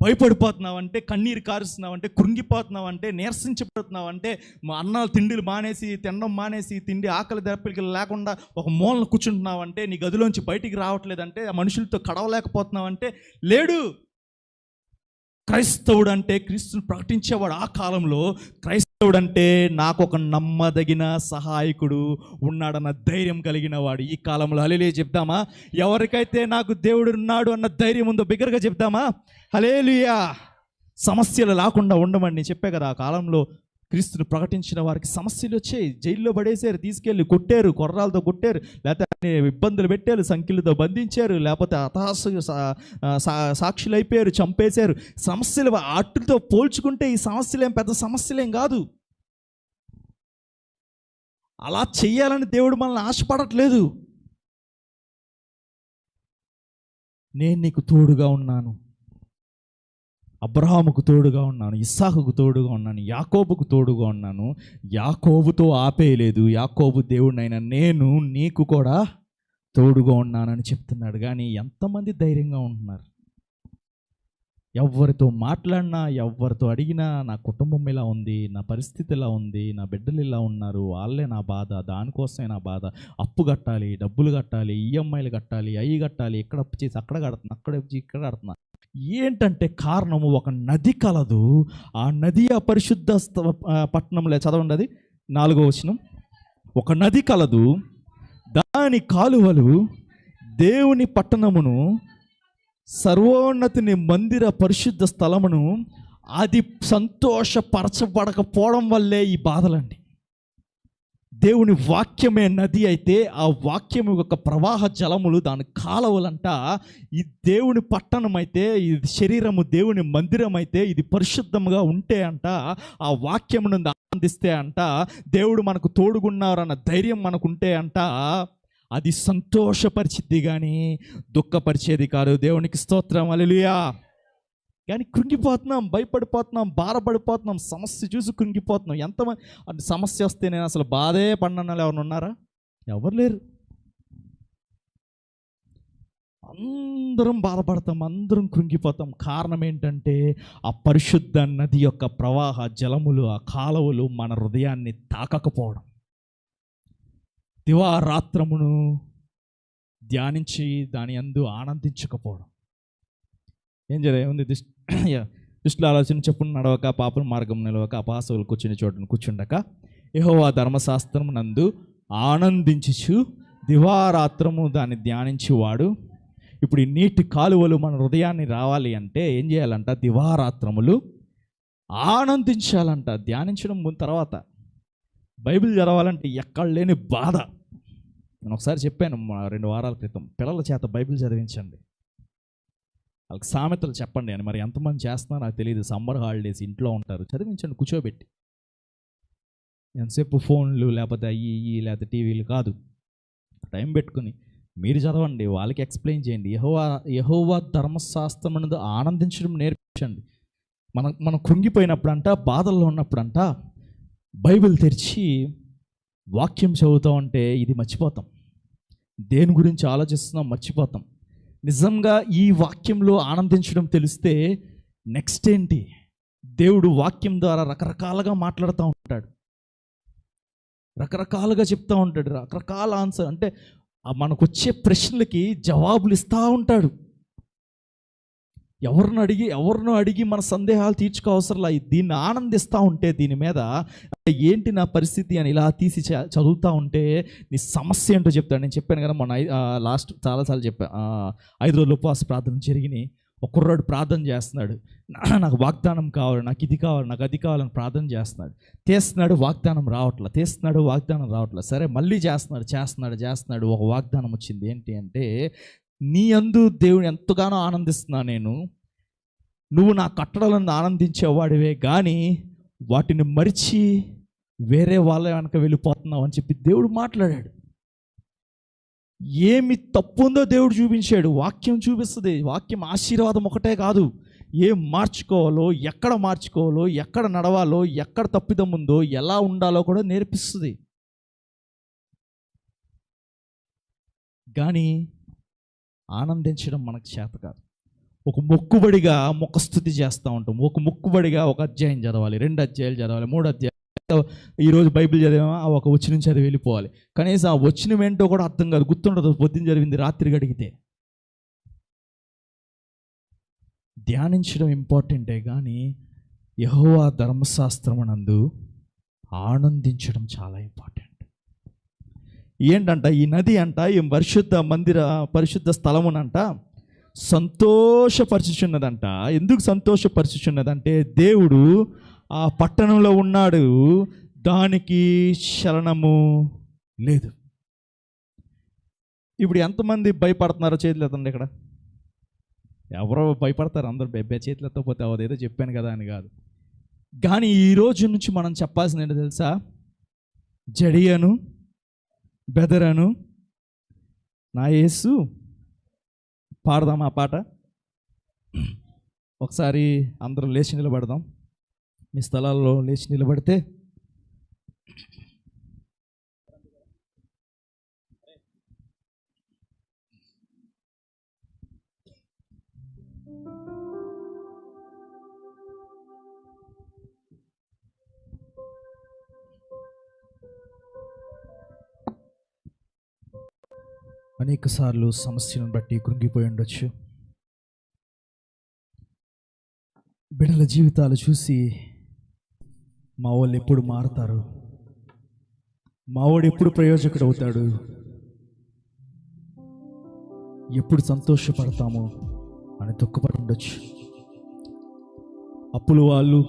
భయపడిపోతున్నావు అంటే, కన్నీరు కారుస్తున్నావు అంటే, కృంగిపోతున్నావు అంటే, నీరసించిపోతున్నావు అంటే, మా అన్నాలు తిండిలు మానేసి తినడం మానేసి, తిండి ఆకలి దెబ్బలకి లేకుండా ఒక మూలను కూర్చుంటున్నావు అంటే, నీ గదిలోంచి బయటికి రావట్లేదంటే, ఆ మనుషులతో కడవలేకపోతున్నావు అంటే లేడు. క్రైస్తవుడు అంటే క్రీస్తుని ప్రకటించేవాడు. ఆ కాలంలో క్రైస్తవుడు అంటే నాకు ఒక నమ్మదగిన సహాయకుడు ఉన్నాడన్న ధైర్యం కలిగిన వాడు. ఈ కాలంలో హల్లెలూయా చెప్దామా? ఎవరికైతే నాకు దేవుడు ఉన్నాడు అన్న ధైర్యం ఉందో బిగ్గరగా చెప్దామా? హల్లెలూయా. సమస్యలు లేకుండా ఉండమని నేను చెప్పే కదా. ఆ కాలంలో క్రీస్తుని ప్రకటించిన వారికి సమస్యలు వచ్చాయి. జైల్లో పడేశారు, తీసుకెళ్ళి కొట్టారు, కొర్రాలతో కొట్టారు, లేకపోతే ఇబ్బందులు పెట్టారు, సంఖ్యలతో బంధించారు, లేకపోతే సాక్షులు అయిపోయారు, చంపేశారు. సమస్యలు వాటితో పోల్చుకుంటే ఈ సమస్యలేం పెద్ద సమస్యలేం కాదు. అలా చెయ్యాలని దేవుడు మనల్ని ఆశపడట్లేదు. నేను నీకు తోడుగా ఉన్నాను, అబ్రహాముకు తోడుగా ఉన్నాను, ఇస్సాకుకు తోడుగా ఉన్నాను, యాకోబుకు తోడుగా ఉన్నాను. యాకోబుతో ఆపేయలేదు. యాకోబు దేవుడినైనా నేను నీకు కూడా తోడుగా ఉన్నానని చెప్తున్నాడు. కానీ ఎంతమంది ధైర్యంగా ఉంటున్నారు? ఎవరితో మాట్లాడినా, ఎవరితో అడిగినా నా కుటుంబం ఇలా ఉంది, నా పరిస్థితి ఇలా ఉంది, నా బిడ్డలు ఇలా ఉన్నారు, వాళ్ళే నా బాధ, దానికోసమే నా బాధ, అప్పు కట్టాలి, డబ్బులు కట్టాలి, ఈఎంఐలు కట్టాలి, అవి కట్టాలి, ఎక్కడ అప్పు చేసి అక్కడ కడుతున్నా, అక్కడ వచ్చి ఇక్కడ కడుతున్నా. ఏంటంటే కారణము ఒక నది కలదు. ఆ నది ఆ పరిశుద్ధ పట్టణంలో చదవండి, అది 4వ వచనం. ఒక నది కలదు, దాని కాలువలు దేవుని పట్టణమును, సర్వోన్నతిని మందిర పరిశుద్ధ స్థలమును అది సంతోషపరచబడకపోవడం వల్లే ఈ బాధలండి. దేవుని వాక్యమే నది అయితే ఆ వాక్యం యొక్క ప్రవాహ జలములు దాని కాలవలంట. ఈ దేవుని పట్టణం అయితే, ఇది శరీరము దేవుని మందిరం అయితే, ఇది పరిశుద్ధంగా ఉంటే అంట, ఆ వాక్యము నుండి ఆనందిస్తే అంట, దేవుడు మనకు తోడుగున్నారన్న ధైర్యం మనకుంటే అంట, అది సంతోషపరిచిద్ది కానీ దుఃఖపరిచేది కాదు. దేవునికి స్తోత్రం, హల్లెలూయా. కానీ కృంగిపోతున్నాం, భయపడిపోతున్నాం, భారపడిపోతున్నాం, సమస్య చూసి కృంగిపోతున్నాం. ఎంతమంది సమస్య వస్తే నేను అసలు బాధే పడిన ఎవరు ఉన్నారా? ఎవరు లేరు. అందరం బాధపడతాం, అందరం కృంగిపోతాం. కారణం ఏంటంటే ఆ పరిశుద్ధ నది యొక్క ప్రవాహ జలములు, ఆ కాలువలు మన హృదయాన్ని తాకకపోవడం, దివారాత్రమును ధ్యానించి దాని యందు ఆనందించకపోవడం. ఏం జరిగింది? దుష్టుల ఆలోచన చెప్పును నడవక, పాపల మార్గం నిలవక, అపహాసకులు కూర్చుని చోటును కూర్చుండక, యెహోవా ధర్మశాస్త్రము నందు ఆనందించుచు దివారాత్రము దాన్ని ధ్యానించువాడు. ఇప్పుడు ఈ నీటి కాలువలు మన హృదయాన్ని రావాలి అంటే ఏం చేయాలంట? దివారాత్రములు ఆనందించాలంట. ధ్యానించడం తర్వాత బైబిల్ చదవాలంటే ఎక్కడ లేని బాధ. నేను ఒకసారి చెప్పాను 2 వారాల క్రితం, పిల్లల చేత బైబిల్ చదివించండి, వాళ్ళకి సామెతలు చెప్పండి అని. మరి ఎంతమంది చేస్తున్నా నాకు తెలియదు. సమ్మర్ హాలిడేస్ ఇంట్లో ఉంటారు, చదివించండి కూర్చోబెట్టి. ఎంతసేపు ఫోన్లు లేకపోతే అయ్యి లేకపోతే టీవీలు కాదు, టైం పెట్టుకుని మీరు చదవండి, వాళ్ళకి ఎక్స్ప్లెయిన్ చేయండి. యెహోవా ధర్మశాస్త్రం అనేది ఆనందించడం నేర్పించండి. మనం కృంగిపోయినప్పుడంట, బాధల్లో ఉన్నప్పుడంట బైబిల్ తెరిచి వాక్యం చదువుతూ ఉంటే ఇది మర్చిపోతాం, దేని గురించి ఆలోచిస్తున్నాం మర్చిపోతాం. నిజంగా ఈ వాక్యంలో ఆనందించడం తెలిస్తే నెక్స్ట్ ఏంటి? దేవుడు వాక్యం ద్వారా రకరకాలుగా మాట్లాడుతూ ఉంటాడు, రకరకాలుగా చెప్తూ ఉంటాడు, రకరకాల ఆన్సర్ అంటే మనకు వచ్చే ప్రశ్నలకి జవాబులు ఇస్తూ ఉంటాడు. ఎవరినో అడిగి మన సందేహాలు తీర్చుకోవసరంలా. దీన్ని ఆనందిస్తూ ఉంటే, దీని మీద ఏంటి నా పరిస్థితి అని ఇలా తీసి చదువుతూ ఉంటే నీ సమస్య ఏంటో చెప్తాడు. నేను చెప్పాను కదా మొన్న లాస్ట్ చాలాసార్లు చెప్పాను, 5 రోజులు ఉపవాస ప్రార్థన జరిగినాయి. ఒక కుర్రాడు ప్రార్థన చేస్తున్నాడు, నాకు వాగ్దానం కావాలి, నాకు ఇది కావాలి, నాకు అది కావాలని ప్రార్థన చేస్తున్నాడు, వాగ్దానం రావట్లేదు. సరే మళ్ళీ చేస్తున్నాడు. ఒక వాగ్దానం వచ్చింది. ఏంటి అంటే, నీ యందు దేవుని ఎంతగానో ఆనందిస్తున్నా నేను, నువ్వు నా కట్టడలను ఆనందించేవాడివే కానీ వాటిని మరిచి వేరే వాళ్ళ వెనక వెళ్ళిపోతున్నావు అని చెప్పి దేవుడు మాట్లాడాడు. ఏమి తప్పు ఉందో దేవుడు చూపించాడు. వాక్యం చూపిస్తుంది. వాక్యం ఆశీర్వాదం ఒకటే కాదు, ఏం మార్చుకోవాలో, ఎక్కడ నడవాలో, ఎక్కడ తప్పిదం ఉందో, ఎలా ఉండాలో కూడా నేర్పిస్తుంది. కానీ ఆనందించడం మనకు చేత కాదు. ఒక మొక్కుబడిగా ముఖస్థుతి చేస్తూ ఉంటాం. ఒక మొక్కుబడిగా ఒక అధ్యాయం చదవాలి, 2 అధ్యాయాలు చదవాలి, 3 అధ్యాయాలు. ఈరోజు బైబిల్ చదివామా, ఆ ఒక వచనం చదివి వెళ్ళిపోవాలి. కనీసం ఆ వచనం ఏంటో కూడా అర్థం కాదు, గుర్తుండదు. పొద్దున్న జరిగింది రాత్రి గడిగితే. ధ్యానించడం ఇంపార్టెంటే, కానీ యెహోవా ధర్మశాస్త్రమునందు ఆనందించడం చాలా ఇంపార్టెంట్. ఏంటంట, ఈ నది అంట, ఈ పరిశుద్ధ స్థలమునంట సంతోషపరచుచున్నదంట. ఎందుకు సంతోషపరచుచున్నదంటే దేవుడు ఆ పట్టణంలో ఉన్నాడు, దానికి శరణము లేదు. ఇప్పుడు ఎంతమంది భయపడుతున్నారో చేతులు ఎత్తండి. ఇక్కడ ఎవరో భయపడతారు, అందరూ చేతులు ఎత్తకపోతే అదేదో చెప్పాను కదా అని కాదు. కానీ ఈ రోజు నుంచి మనం చెప్పాల్సింది ఏంటో తెలుసా? జడియను బెదరను నా యేసు. పాడదాం ఆ పాట. ఒకసారి అందరూ లేచి నిలబడదాం. మీ స్థలాల్లో లేచి నిలబడితే అనేక సార్లు సమస్యను బట్టి కృంగిపోయి ఉండొచ్చు. బిడ్డల జీవితాలు చూసి మా వాళ్ళు ఎప్పుడు మారుతారు, మావాడు ఎప్పుడు ప్రయోజకుడు అవుతాడు, ఎప్పుడు సంతోషపడతాము అని దుఃఖపడి ఉండొచ్చు. అప్పులు వాళ్ళు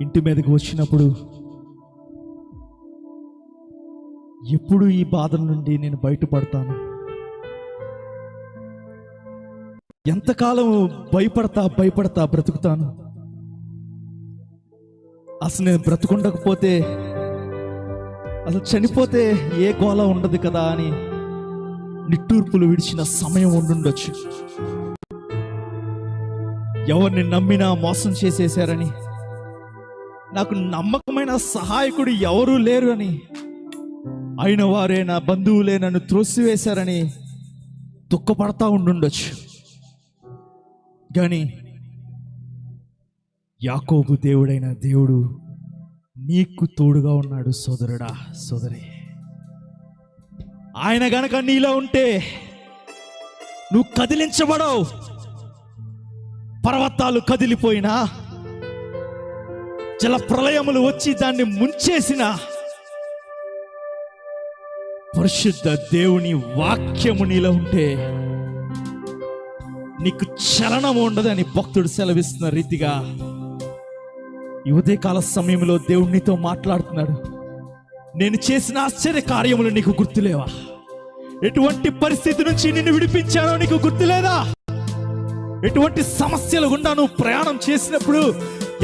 ఇంటి మీదకి వచ్చినప్పుడు ఎప్పుడు ఈ బాధల నుండి నేను బయటపడతాను, ఎంతకాలం భయపడతా బ్రతుకుతాను, అసలు నేను బ్రతుకుండకపోతే, అసలు చనిపోతే ఏ గోళ ఉండదు కదా అని నిట్టూర్పులు విడిచిన సమయం ఉండుండొచ్చు. ఎవరిని నమ్మినా మోసం చేసేశారని, నాకు నమ్మకమైన సహాయకుడు ఎవరూ లేరు అని, అయిన వారే నా బంధువులే నన్ను త్రోసివేశారని దుఃఖపడతా ఉండుండొచ్చు. కానీ యాకోబు దేవుడైన దేవుడు నీకు తోడుగా ఉన్నాడు సోదరుడా, సోదరి. ఆయన గనక నీలో ఉంటే నువ్వు కదిలించబడవు. పర్వతాలు కదిలిపోయినా, జల ప్రళయములు వచ్చి దాన్ని ముంచేసిన పరిశుద్ధ దేవుని వాక్యము నీలో ఉంటే నీకు చలనం ఉండదని భక్తుడు సెలవిస్తున్న రీతిగా ఈ ఉదయకాల సమయంలో దేవుడు నీతో మాట్లాడుతున్నాడు. నేను చేసిన ఆశ్చర్య కార్యములు నీకు గుర్తులేవా? ఎటువంటి పరిస్థితి నుంచి నిన్ను విడిపించానో నీకు గుర్తులేదా? ఎటువంటి సమస్యలు గుండా నువ్వు ప్రయాణం చేసినప్పుడు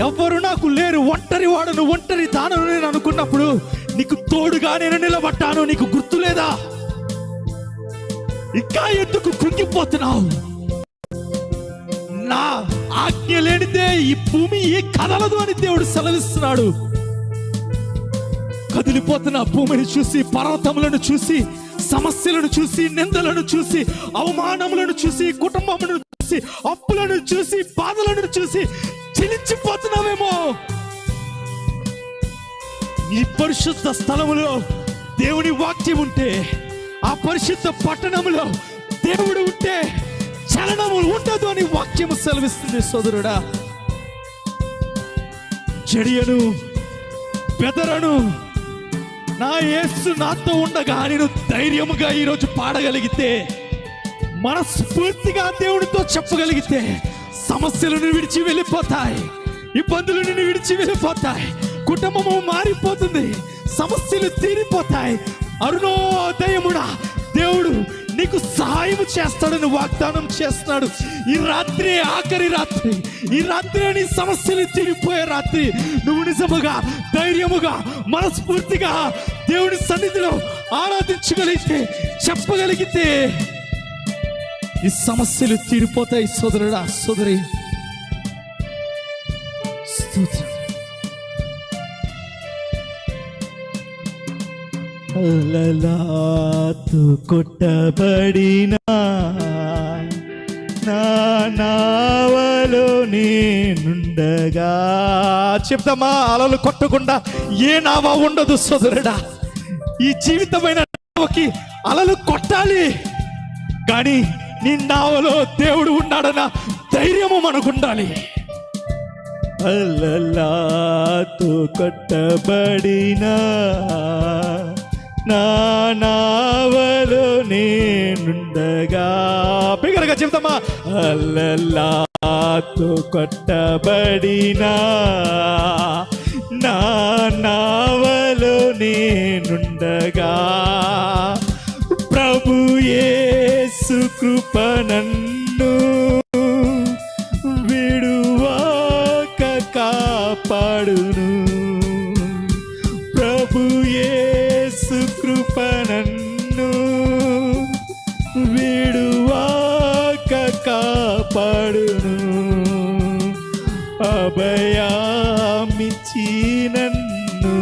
ఎవ్వరు నాకు లేరు, ఒంటరి వాడను, ఒంటరి దానను నేను అనుకున్నప్పుడు నీకు తోడుగా నేను నిలబడ్డాను, నీకు గుర్తులేదా? ఇంకా ఎందుకు కృంగిపోతున్నావు? నా ఆజ్ఞ లేనిదే ఈ భూమి కదలదు అని దేవుడు సెలవిస్తున్నాడు. కదిలిపోతున్న భూమిని చూసి, పర్వతములను చూసి, సమస్యలను చూసి, నిందలను చూసి, అవమానములను చూసి, కుటుంబములను చూసి, అప్పులను చూసి, బాధలను చూసి చెలించిపోతున్నావేమో. ఈ పరిశుద్ధ స్థలములో దేవుని వాక్యం ఉంటే, ఆ పరిశుద్ధ పట్టణములో దేవుడు ఉంటే చలనము ఉండదు అని వాక్యము సెలవిస్తుంది. సోదరుడా, జడియను బెదరను నా యేసు నాతో ఉండగా నేను ధైర్యముగా ఈరోజు పాడగలిగితే, మనస్ఫూర్తిగా దేవుడితో చెప్పగలిగితే, సమస్యలను విడిచి వెళ్ళిపోతాయి, ఇబ్బందులు నిన్ను విడిచి వెళ్ళిపోతాయి, కుటుంబము మారిపోతుంది, సమస్యలు తీరిపోతాయి. అరుణోదయముడా దేవుడు నీకు సహాయం చేస్తాడని వాగ్దానం చేస్తున్నాడు. ఈ రాత్రి ఆఖరి రాత్రి, ఈ రాత్రి నీ సమస్యలు తీరిపోయే రాత్రి. నువ్వు నిజముగా ధైర్యముగా మనస్ఫూర్తిగా దేవుని సన్నిధిలో ఆరాధించగలిగితే, చెప్పగలిగితే ఈ సమస్యలు తీరిపోతాయి. సోదరుడా, సోదరి, స్తోత్రం. అలలాతో కొట్టబడిన నా నావలో నేనుండగా. చెప్తామా, అలలు కొట్టకుండా ఏ నావ ఉండదు సోదరుడా. ఈ జీవితమైన నావకి అలలు కొట్టాలి, కానీ నీ నావలో దేవుడు ఉన్నాడన్న ధైర్యము మనకుండాలి. అలలాతో కొట్టబడిన నా నావలో నేనుండగా. బిగ్గరగా చెప్తామా, అలలాతో కొట్టబడిన నా నావలో నేనుండగా. ప్రభు యేసు కృప నన్ను విడువాక కాపాడును. ప్రభు యేసు కృప నన్ను విడువాక కాపాడును. అభయామిచ్చి నన్ను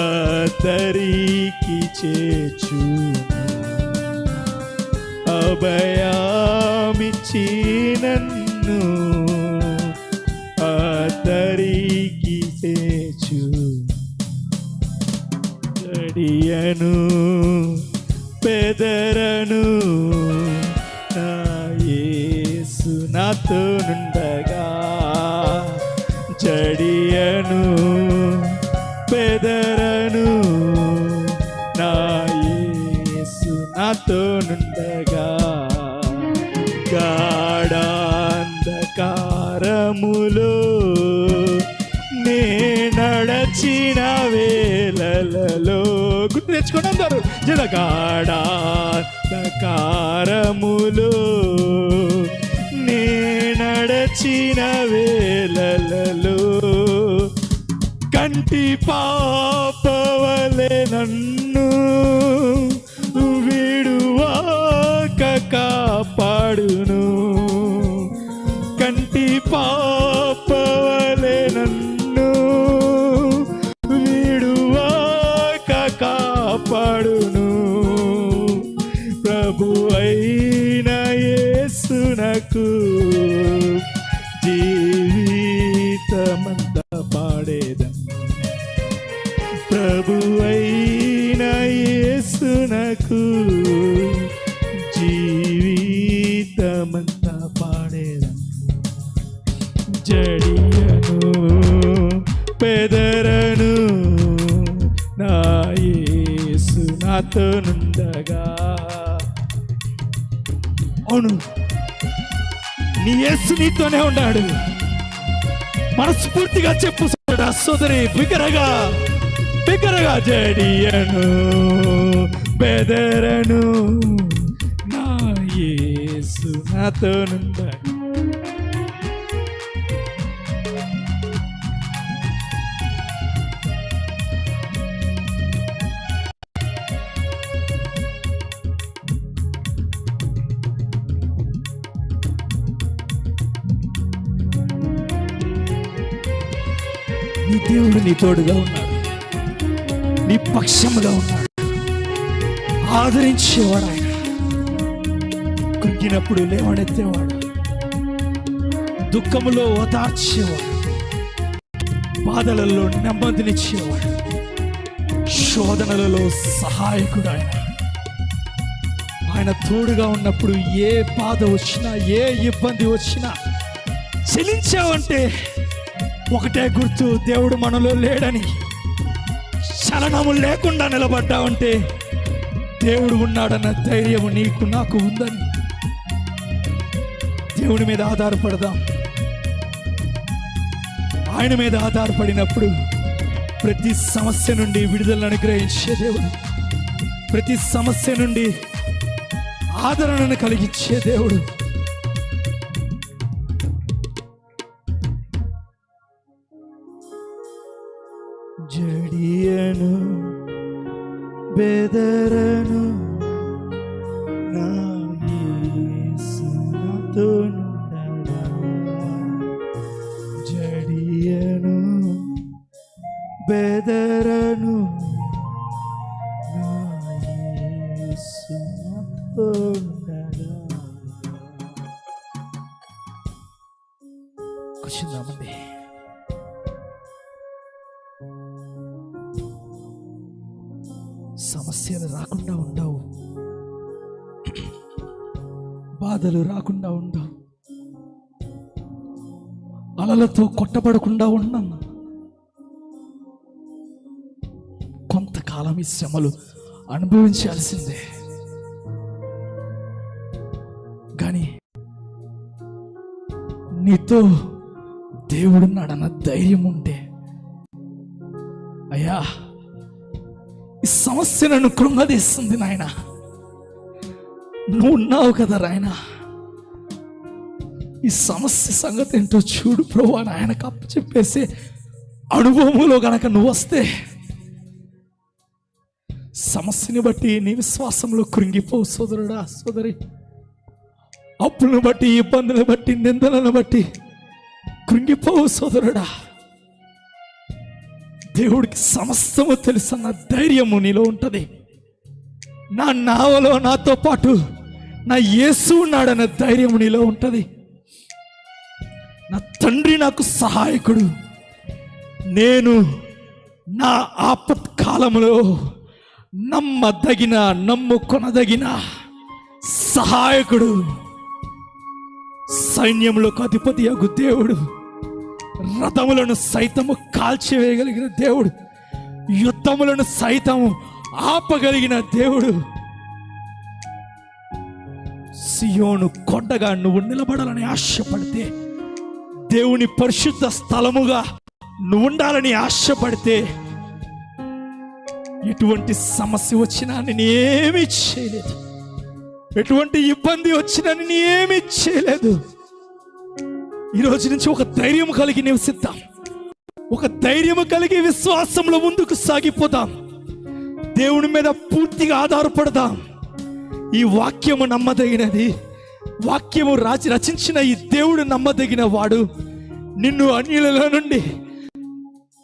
అతరికి చేర్చును. అభయామిచ్చి నన్ను అతరికి చేర్చు. జడియను పెదరను నా యేసు నాతో నుండగా. జడియను పెదరను నా యేసు నాతో నుండగా. గాఢాంధకారములో నే నడచిన వేళలలో, గుర్తు తెచ్చుకొని అందరూ, గాఢాంధకారములో నే నడచిన వేళలలో కంటి పాపవలె నన్ను విడువాక కాపాడును. కంటి పాపవలె నన్ను విడువాక కాపాడును. ప్రభు అయిన యేసునకు జీవితమంతా పాడేదం. ప్రభు అయిన యేసునకు జీవితమంతా పాడేదం. జడియను పెదరను నా యేసు నాతో నుండగా. అవును, నీ యేసు నీతోనే ఉన్నాడు. మనస్ఫూర్తిగా చెప్పు సోదరి, బిగ్గరగా బిగ్గరగా. జడియను బెదరను నా యేసు నాతో నుండగా. నీ దేవుడు నీ తోడుగా ఉన్నాడు, నీ పక్షముగా ఉన్నాడు, ఆదరించేవాడు ఆయన. కృంగినప్పుడు లేవనెత్తేవాడు, దుఃఖములో ఓదార్చేవాడు, బాధలలో నెమ్మదినిచ్చేవాడు, శోధనలలో సహాయకుడు ఆయన. ఆయన తోడుగా ఉన్నప్పుడు ఏ బాధ వచ్చినా, ఏ ఇబ్బంది వచ్చినా చలించావంటే ఒకటే గుర్తు, దేవుడు మనలో లేడని. చలనము లేకుండా నిలబడ్డావంటే దేవుడు ఉన్నాడన్న ధైర్యము నీకు నాకు ఉందని. దేవుడి మీద ఆధారపడదాం. ఆయన మీద ఆధారపడినప్పుడు ప్రతి సమస్య నుండి విడుదలను అనుగ్రహించే దేవుడు, ప్రతి సమస్య నుండి ఆదరణను కలిగించే దేవుడు. జడియను బెదరను నా యేసు నాతో నుండగా. జడియను బెదరను నా యేసు నాతో నుండగా. కూర్చుందామండి. సమస్యలు రాకుండా ఉండవు, బాధలు రాకుండా ఉండవు, అలలతో కొట్టబడకుండా ఉన్నాం. కొంతకాలం ఈ శ్రమలు అనుభవించాల్సిందే. కానీ నీతో దేవుడున్నాడన్న ధైర్యం ఉంటే, అయ్యా ఈ సమస్య నన్ను కృంగదీస్తుంది నాయన, నువ్వు ఉన్నావు కదా నాయన, ఈ సమస్య సంగతి ఏంటో చూడు ప్రభువా అని ఆయనకు అప్పచెప్పేసి అనుభవంలో గనక నువ్వు వస్తే సమస్యని బట్టి నీ విశ్వాసంలో కృంగిపోవు సోదరుడా సోదరి. అప్పులను బట్టి, ఇబ్బందులను బట్టి, నిందలను బట్టి కృంగిపోవు సోదరుడా. దేవుడికి సమస్తము తెలుసన్న ధైర్యము నీలో ఉంటుంది. నా నావలో నాతో పాటు నా యేసు ఉన్నాడన్న ధైర్యము నీలో ఉంటుంది. నా తండ్రి నాకు సహాయకుడు, నేను నా ఆపత్కాలంలో నమ్మదగిన నమ్ముకొనదగిన సహాయకుడు, సైన్యములకు అధిపతి అగు దేవుడు, రథములను సైతము కాల్చివేయగలిగిన దేవుడు, యుద్ధములను సైతము ఆపగలిగిన దేవుడు. సియోను కొండగా నువ్వు నిలబడాలని ఆశపడితే, దేవుని పరిశుద్ధ స్థలముగా నువ్వు ఉండాలని ఆశపడితే, ఎటువంటి సమస్య వచ్చినా నేను ఏమీ చేయలేదు, ఎటువంటి ఇబ్బంది వచ్చినా నేను ఏమీ చేయలేదు. ఈరోజు నుంచి ఒక ధైర్యం కలిగి నివసిద్దాం, ఒక ధైర్యం కలిగి విశ్వాసంలో ముందుకు సాగిపోదాం, దేవుని మీద పూర్తిగా ఆధారపడదాం. ఈ వాక్యము నమ్మదగినది, వాక్యము రచించిన ఈ దేవుడు నమ్మదగిన వాడు. నిన్ను అన్యులలో నుండి,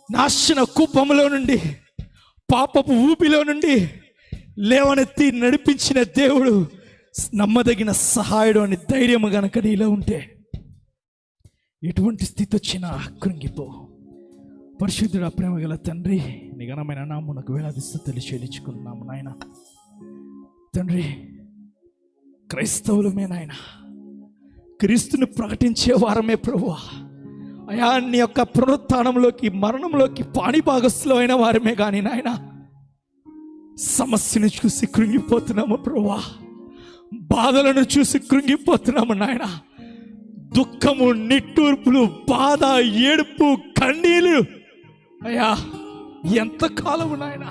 నాశన కూపములో నుండి, పాపపు ఊపిలో నుండి లేవనెత్తి నడిపించిన దేవుడు నమ్మదగిన సహాయుడు అని ధైర్యము గనక నీలో ఉంటే, ఎటువంటి స్థితి వచ్చినా కృంగిపో. పరిశుద్ధుడు ప్రేమ గల తండ్రి, నీ ఘనమైన నామమునకు వేలాది స్తుతులు చెల్లించుకుంటున్నాము నాయన. తండ్రి, క్రైస్తవులమే నాయన, క్రీస్తుని ప్రకటించే వారమే ప్రభువా. అయా నీ యొక్క పునరుత్థానంలోకి, మరణంలోకి పాణిభాగస్తులు అయిన వారమే కానీ నాయన, సమస్యను చూసి కృంగిపోతున్నాము ప్రభువా, బాధలను చూసి కృంగిపోతున్నాము నాయన. దుఃఖము, నిట్టూర్పులు, బాధ, ఏడుపు, కన్నీళ్ళు, అయ్యా ఎంతకాలము నాయన,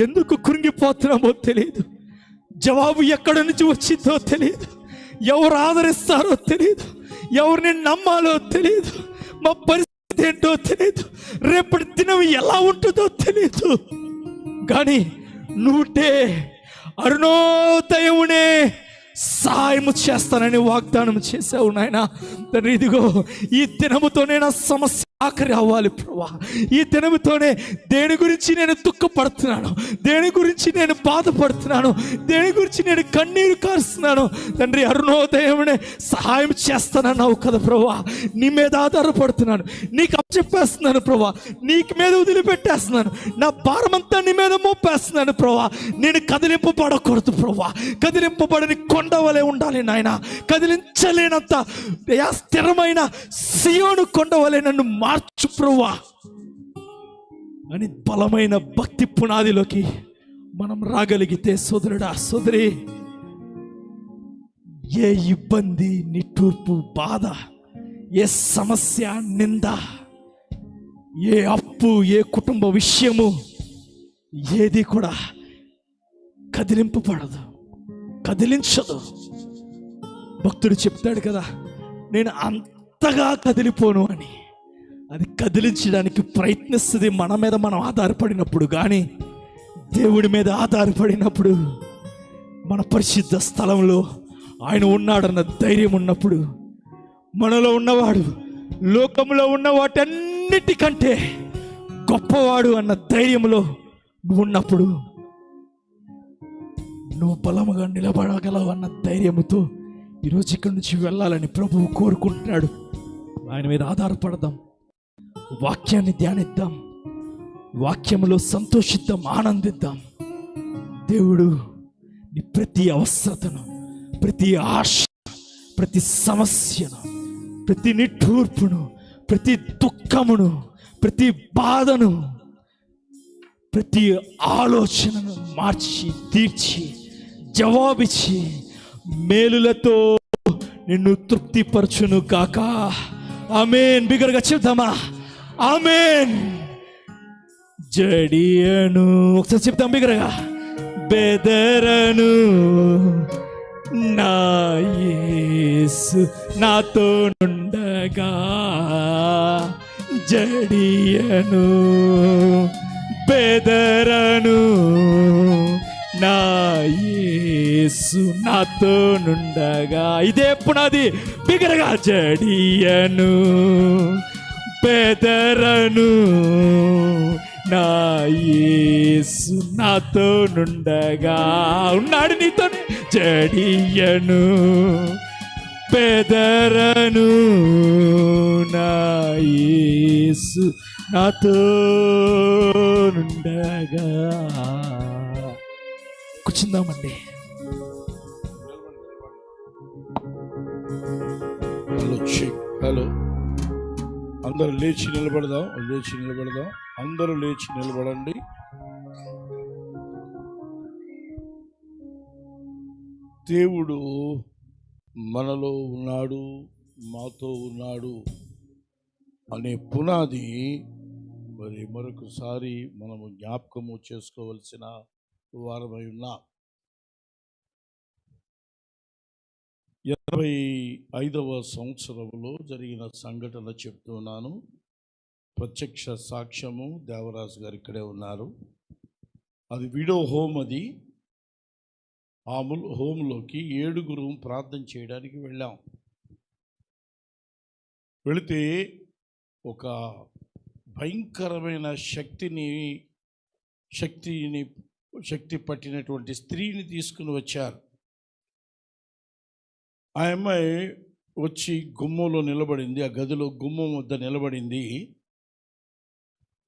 ఎందుకు కృంగిపోతున్నామో తెలియదు, జవాబు ఎక్కడి నుంచి వచ్చిందో తెలియదు, ఎవరు ఆదరిస్తారో తెలియదు, ఎవరిని నమ్మాలో తెలియదు, మా పరిస్థితి ఏంటో తెలియదు, రేపటి దినం ఎలా ఉంటుందో తెలియదు. కానీ నువ్వుంటే అరుణోదయమునే సహాయము చేస్తానని వాగ్దానం చేశావు నాయన. తండ్రి, ఇదిగో ఈ దినముతోనే నా సమస్య ఆఖరి అవ్వాలి ప్రభా. ఈ దినముతోనే దేని గురించి నేను దుఃఖపడుతున్నాను, దేని గురించి నేను బాధపడుతున్నాను, దేని గురించి నేను కన్నీరు కారుస్తున్నాను, తండ్రి అరుణోదయమునే సహాయం చేస్తానన్నావు కదా ప్రభా. నీ మీద ఆధారపడుతున్నాను, నీకు అప్పచెప్పేస్తున్నాను ప్రభా, నీకు మీద వదిలిపెట్టేస్తున్నాను, నా భారమంతా నీ మీద మోపేస్తున్నాను ప్రభా. నేను కదిలింపబడకూడదు ప్రభా, కదిలింపబడని కొండ వలె ఉండాలి నాయన, కదిలించలేనంత స్థిరమైన సియోను కొండ వలె నన్ను మార్చు ప్రభువా అని బలమైన భక్తి పునాదిలోకి మనం రాగలిగితే, సోదరుడా సోదరి, ఏ ఇబ్బంది, నిట్టూర్పు, బాధ, ఏ సమస్య, నింద, ఏ అప్పు, ఏ కుటుంబ విషయము, ఏది కూడా కదిలింపబడదు, కదిలించదు. భక్తుడు చెప్తాడు కదా, నేను అంతగా కదిలిపోను అని. అది కదిలించడానికి ప్రయత్నిస్తుంది మన మీద మనం ఆధారపడినప్పుడు. కానీ దేవుడి మీద ఆధారపడినప్పుడు, మన పరిశుద్ధ స్థలంలో ఆయన ఉన్నాడన్న ధైర్యం ఉన్నప్పుడు, మనలో ఉన్నవాడు లోకంలో ఉన్న వాటన్నిటికంటే గొప్పవాడు అన్న ధైర్యంలో నువ్వు ఉన్నప్పుడు, నువ్వు బలముగా నిలబడగలవు అన్న ధైర్యముతో ఈరోజు ఇక్కడి నుంచి వెళ్ళాలని ప్రభువు కోరుకుంటున్నాడు. ఆయన మీద ఆధారపడదాం, వాక్యాన్ని ధ్యానిద్దాం, వాక్యములో సంతోషిద్దాం, ఆనందిద్దాం. దేవుడు నీ ప్రతి అవసరతను, ప్రతి ఆశ, ప్రతి సమస్యను, ప్రతి నిట్టూర్పును, ప్రతి దుఃఖమును, ప్రతి బాధను, ప్రతి ఆలోచనను మార్చి తీర్చి జవాబిచ్చి మేలులతో నిన్ను తృప్తిపరచును కాక. ఆమేన్. బిగ్గరగా చెప్దామా? ఆమేన్. జడియను, ఒకసారి చెప్తాం బిగ్గరగా. బెదరను, నా యేసు నాతో నుండగా. జడియను, బెదరను, నా యేసు నాతో నుండగా. ఇదే పునాది. బిగ్గరగా. జడియను, బెదరను, నా యేసు నాతో నుండగా. ఉన్నాడు నీతో. జడియను, బెదరను, నా యేసు నాతో నుండగా. కూర్చుందామండి. హలో, అందరూ లేచి నిలబడదాం. అందరూ లేచి నిలబడండి. దేవుడు మనలో ఉన్నాడు, మాతో ఉన్నాడు అనే పునాది మరి మరొకసారి మనము జ్ఞాపకము చేసుకోవలసిన వారమై ఉన్నాం. 85వ సంవత్సరంలో జరిగిన సంఘటన చెప్తున్నాను. ప్రత్యక్ష సాక్ష్యము. దేవరాజు గారు ఇక్కడే ఉన్నారు. అది విడో హోమ్. అది ఆ హోమ్లోకి 7 ప్రార్థన చేయడానికి వెళ్ళాం. వెళితే ఒక భయంకరమైన శక్తి పట్టినటువంటి స్త్రీని తీసుకుని వచ్చారు. ఆ అమ్మాయి వచ్చి గుమ్మంలో నిలబడింది. ఆ గదిలో గుమ్మం వద్ద నిలబడింది.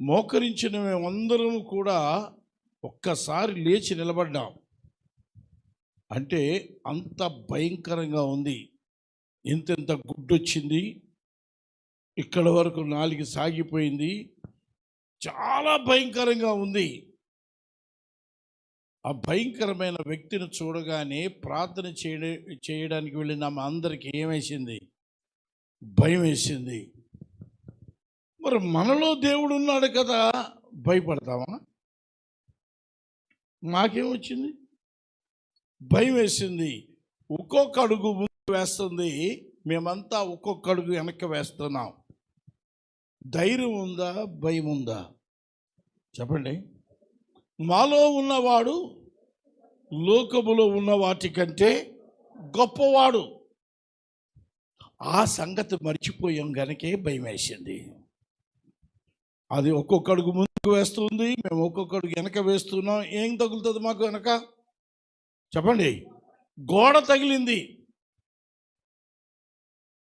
మోకరించిన మేమందరం కూడా ఒక్కసారి లేచి నిలబడ్డాం. అంటే అంత భయంకరంగా ఉంది. ఇంత గుడ్డొచ్చింది, ఇక్కడ వరకు నాలుగు సాగిపోయింది, చాలా భయంకరంగా ఉంది. ఆ భయంకరమైన వ్యక్తిని చూడగానే ప్రార్థన చేయడానికి వెళ్ళిన మా అందరికీ ఏమేసింది? భయం వేసింది. మరి మనలో దేవుడు ఉన్నాడు కదా, భయపడతామా? మాకేమొచ్చింది? భయం వేసింది. ఒక్కొక్క అడుగు ముందు వేస్తుంది, మేమంతా ఒక్కొక్క అడుగు వెనక్కి వేస్తున్నాం. ధైర్యం ఉందా? భయం ఉందా? చెప్పండి. మాలో ఉన్నవాడు లోకములో ఉన్న వాటికంటే గొప్పవాడు. ఆ సంగతి మర్చిపోయాం గనకే భయం వేసింది. అది ఒక్కొక్క అడుగు ముందుకు వేస్తుంది, మేము ఒక్కొక్క అడుగు వెనక వేస్తున్నాం. ఏం తగులుతుంది మాకు వెనక? చెప్పండి. గోడ తగిలింది.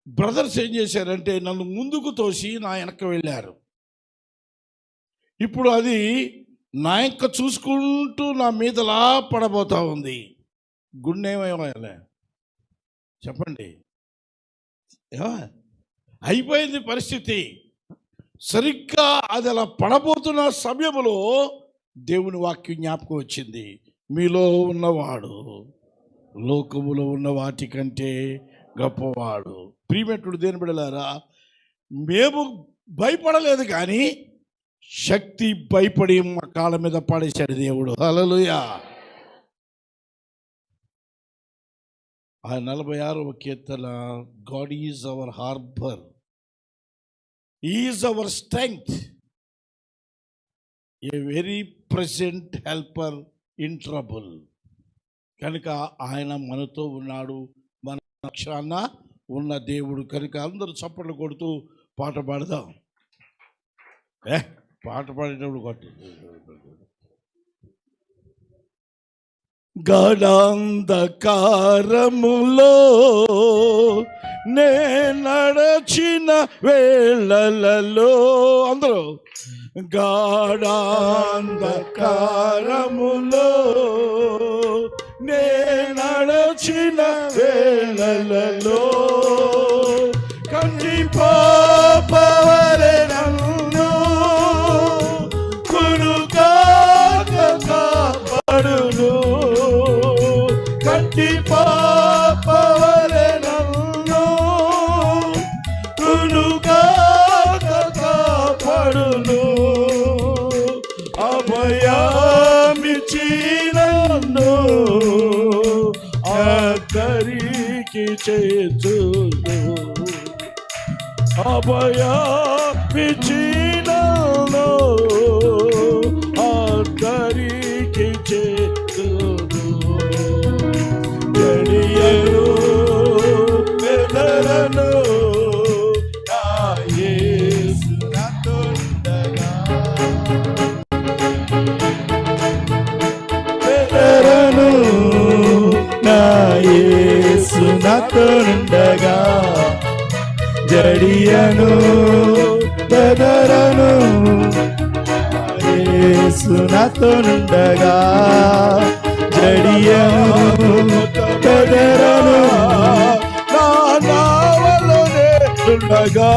బ్రదర్స్ ఏం చేశారంటే నన్ను ముందుకు తోసి నా వెనక వెళ్ళారు. ఇప్పుడు అది నా యొక్క చూసుకుంటూ నా మీదలా పడబోతా ఉంది. గుండె ఏమయ్యాలే? చెప్పండి. అయిపోయింది పరిస్థితి. సరిగ్గా అది అలా పడబోతున్న సమయంలో దేవుని వాక్యం జ్ఞాపకం వచ్చింది. మీలో ఉన్నవాడు లోకములో ఉన్న వాటికంటే గొప్పవాడు. ప్రియమైనటువంటి దేవుని బిడ్డలారా, మేము భయపడలేదు కానీ శక్తి భయపడి మా కాళ్ళ మీద పడేశాడు దేవుడు. హల్లెలూయా. ఆ 46వ కీర్తన, God is our harbour. He is our strength, a very present helper in trouble. కనుక ఆయన మనతో ఉన్నాడు, మన పక్షాన ఉన్న దేవుడు. కనుక అందరూ చప్పట్లు కొడుతూ పాట పాడదాం. పాట పాడేటప్పుడు కొట్టు. గాఢాంధకారములో నే నడచిన వేళలలో, అందరూ గాఢాంధకారములో నే నడచిన వేళలలో కంటి పాపవలె నన్ను కునుకాక కాపాడును, కంటి పాపవలె నన్ను కునుకాక కాపాడును, అభయమిచ్చినన్ను అద్దరికి చేర్చును, అభయమిచ్చినన్ను అద్దరికి చేర్చును, గడియను బెదరను నా యేసు నాతోండగా, బెదరను నా యేసు నాతోండగా, జడియను బెదరను యేసు నాతోండగా, జడియను బెదరను నా నావలోనే ఉండగా,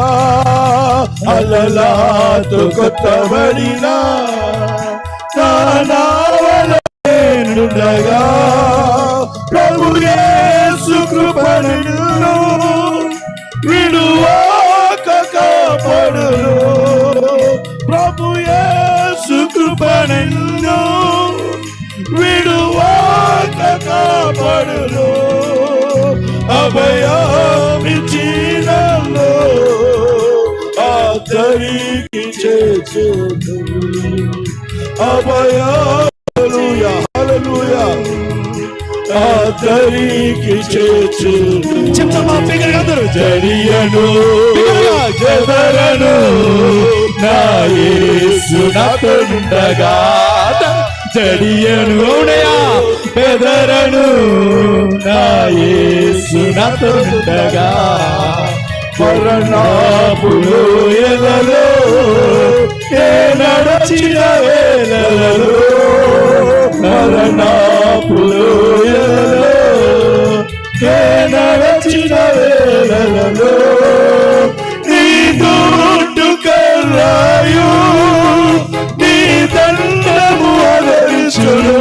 అలలాతో కొత్తబడిన నా నావలోనే ఉండగా, ప్రభు యేసు కృపను విడువాక కాపాడును, ప్రభు యేసు కృపను విడువాక కాపాడును, అభయమిచ్చినన్ను అద్దరికి చేర్చును, హల్లెలూయా హల్లెలూయా, అద్దరికి చేర్చును, జడియను బెదరను నా యేసు నాతోండగా, జడియను బెదరను నా యేసు నాతోండగా, మరణాపులో ఎలలో ఏ నడచిన వేళలలో, మరణాపులో ఎలలో ఏ నడచిన వేళలలో, నీ తోడు కర్రాయు నీ దండము ఆదరించును,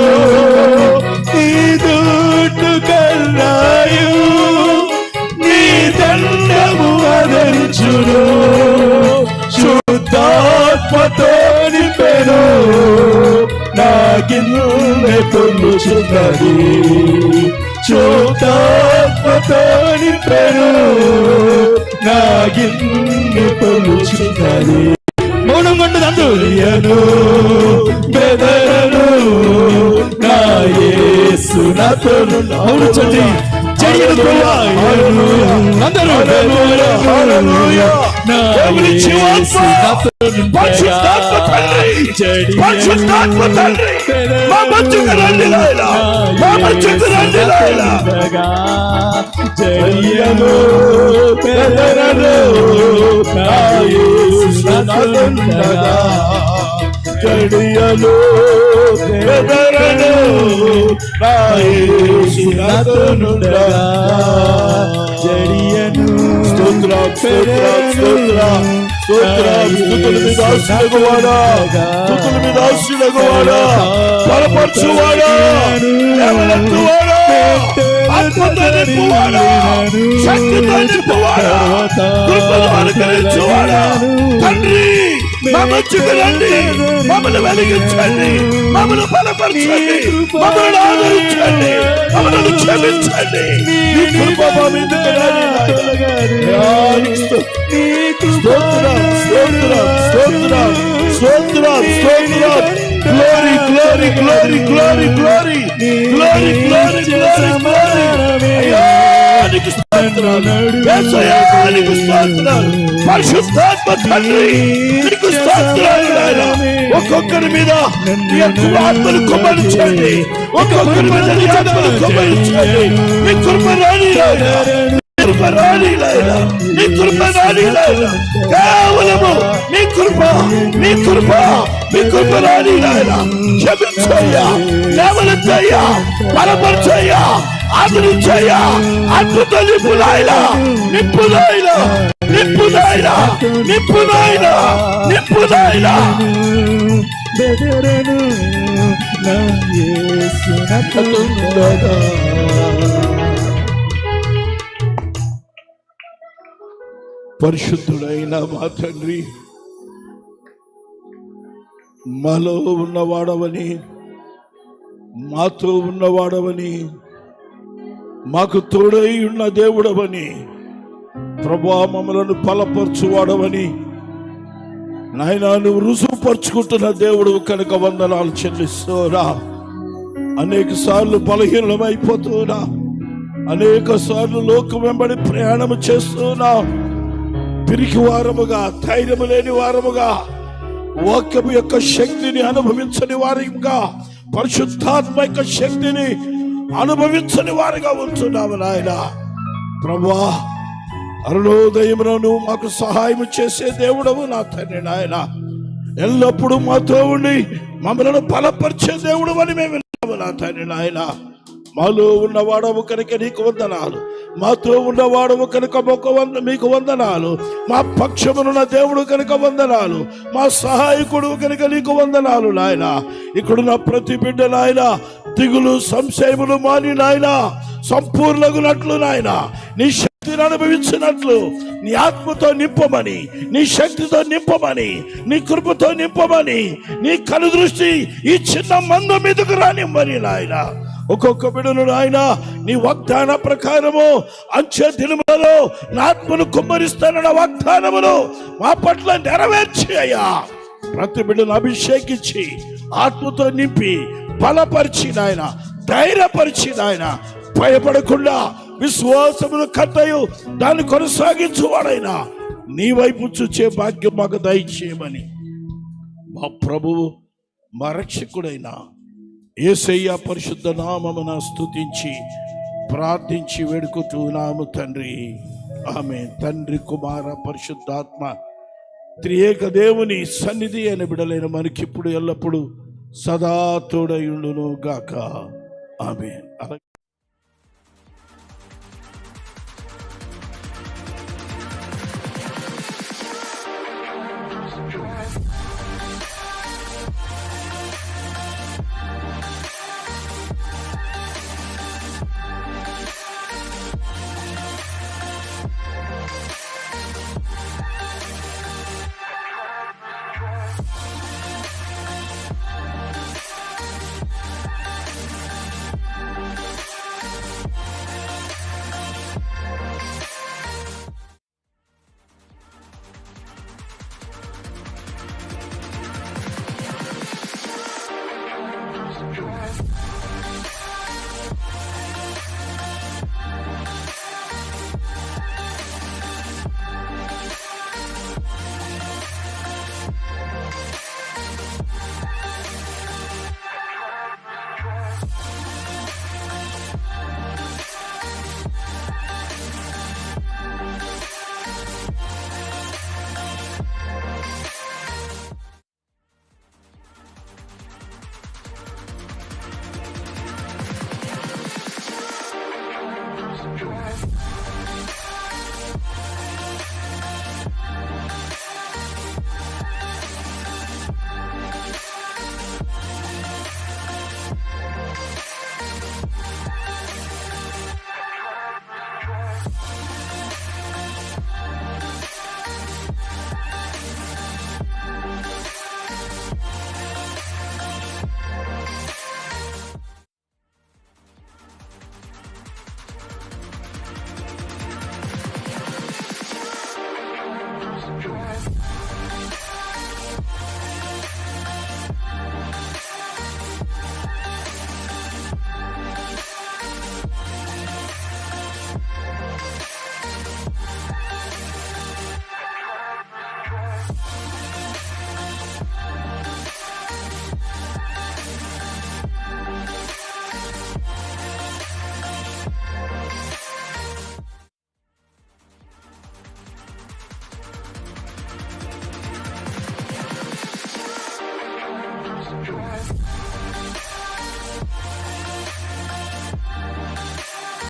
నీ తోడు కర్రాయు నీ దండము ఆదరించును, శుద్ధాత్మతో నింపెను నా గిన్నె పొందుచున్నది, శుద్ధాత్మతో నింపెను నా గిన్నె పొందుచున్నది, మౌనం కొండదు అందుయను బెదరను నా యేసు నాతోనుండగా, అవును చండి చెయ్యను ప్రభువా, అందరూ హల్లెలూయా, నా యేసు నాతోనుండగా, పరిశుద్ధాత్మ తండ్రి మా మధ్యకు రండి నాయనా, మా మధ్యకు రండి నాయనా, జడియను బెదరను నా యేసు నాతోనుండగా, జడియను బెదరను నా యేసు నాతోనుండగా, జడియను స్తోత్రం స్తోత్రం స్తోత్రం స్తోత్రం, స్తుతుల మీద ఆశీర్వాడా, స్తుతుల మీద ఆశీర్వాడా, బలపరచువాడా, లేవనెత్తువాడా, ఆత్మతో నింపువాడా, శక్తితో నింపువాడా, కృపను అనుగ్రహించువాడా, తండ్రి మా మధ్యకు రండి, మమ్మల్ని వెలిగించండి, మమ్మల్ని బలపరచండి, మమ్మల్ని ఆదరించండి, మమ్మల్ని క్షమించండి. నీ కృప మా మీదకు రండి నాయనా. స్తోత్రం, స్తోత్రం, స్తోత్రం, స్తోత్రం, స్తోత్రం. Glory, glory, glory, glory, glory, glory, glory, glory, glory. అయ్యా నీకు స్తోత్రాలు, యేసయ్యా నీకు స్తోత్రాలు, పరిశుద్ధాత్మ తండ్రి నీకు స్తోత్రాలు నాయనా. ఒక్కొక్కరి మీద నీ యొక్క ఆత్మను కుమ్మరించండి, ఒక్కొక్కరి మీద నీ ఆత్మను కుమ్మరించండి. నీ కృప రాని నాయనా, కృప రాని నాయనా, నీ కృప రాని నాయనా. కేవలము నీ కృప, నీ కృప, నీ కృప రాని నాయనా. క్షమించయ్యా, లేవనెత్తయ్యా, బలపరచయ్యా, ఆదరించయ్యా. అద్భుత నింపు నాయనా, నింపు నాయనా, నింపు నాయనా, నింపు నాయనా, నింపు నాయనా. బెదరను నా యేసునకుండగా. పరిశుద్ధుడైన మా తండ్రి, మాలో ఉన్నవాడవని, మాతో ఉన్నవాడవని, మాకు తోడై ఉన్న దేవుడవని, ప్రభువా మమ్మలను బలపరచువాడవని నాయనా నువ్వు రుజువుపరుచుకుంటున్న దేవుడు కనుక వందనాలు చెల్లిస్తూరా. అనేక సార్లు బలహీనమైపోతున్నా, అనేక సార్లు లోకం వెంబడి ప్రయాణం చేస్తున్నా, పిరికి వారముగా, ధైర్యము లేని వారముగా, వాక్యము యొక్క శక్తిని అనుభవించని వారిగా, పరిశుద్ధాత్మ యొక్క శక్తిని అనుభవించని వారిగా ఉంటున్నాము నాయన. ప్రభువా అరుణోదయమున నువ్వు మాకు సహాయం చేసే దేవుడవు నా తండ్రి నాయన. ఎల్లప్పుడూ మాతో ఉండి మమ్మల్ని బలపరిచే దేవుడు అని మేము విన్నాము నా తండ్రి నాయన. మాలో ఉన్నవాడవు కనుక నీకు వందనాలు, మాతో ఉన్నవాడవు కనుక మీకు వందనాలు, మా పక్షమునున్న దేవుడు కనుక వందనాలు, మా సహాయకుడు కనుక నీకు వందనాలు నాయన. ఇక్కడున్న ప్రతి బిడ్డ నాయన దిగులు సంశయములు మాని నాయన సంపూర్ణగునట్లు నాయన నీ శక్తిని అనుభవించినట్లు నీ ఆత్మతో నింపమని, నీ శక్తితో నింపమని, నీ కృపతో నింపమని, నీ కనుదృష్టి ఈ చిన్న మంద మీదకు రానిమ్మని నాయన. ఒక్కొక్క బిడ్డను నాయన నీ వాగ్దాన ప్రకారము అంచె దినములలో నా ఆత్మను కుమ్మరిస్తానన్న వాగ్దానమును మా పట్ల నెరవేర్చి అయ్యా. ప్రతి బిడ్డను అభిషేకించి ఆత్మతో నింపి బలపరిచి నాయన, ధైర్యపరిచి నాయన, భయపడకుండా విశ్వాసమును కట్టయు దాన్ని కొనసాగించువాడైనా నీ వైపు చూచే భాగ్యం మాకు దయచేయమని మా ప్రభువు మా రక్షకుడైన యేసయ్య పరిశుద్ధ నామమున స్తుతించి ప్రార్థించి వేడుకుంటున్నాము తండ్రి. ఆమె తండ్రి కుమార పరిశుద్ధాత్మ త్రియేక దేవుని సన్నిధి అయిన బిడలైన మనకిప్పుడు ఎల్లప్పుడు సదా తోడయుండును గాక. ఆమేన్. Bye.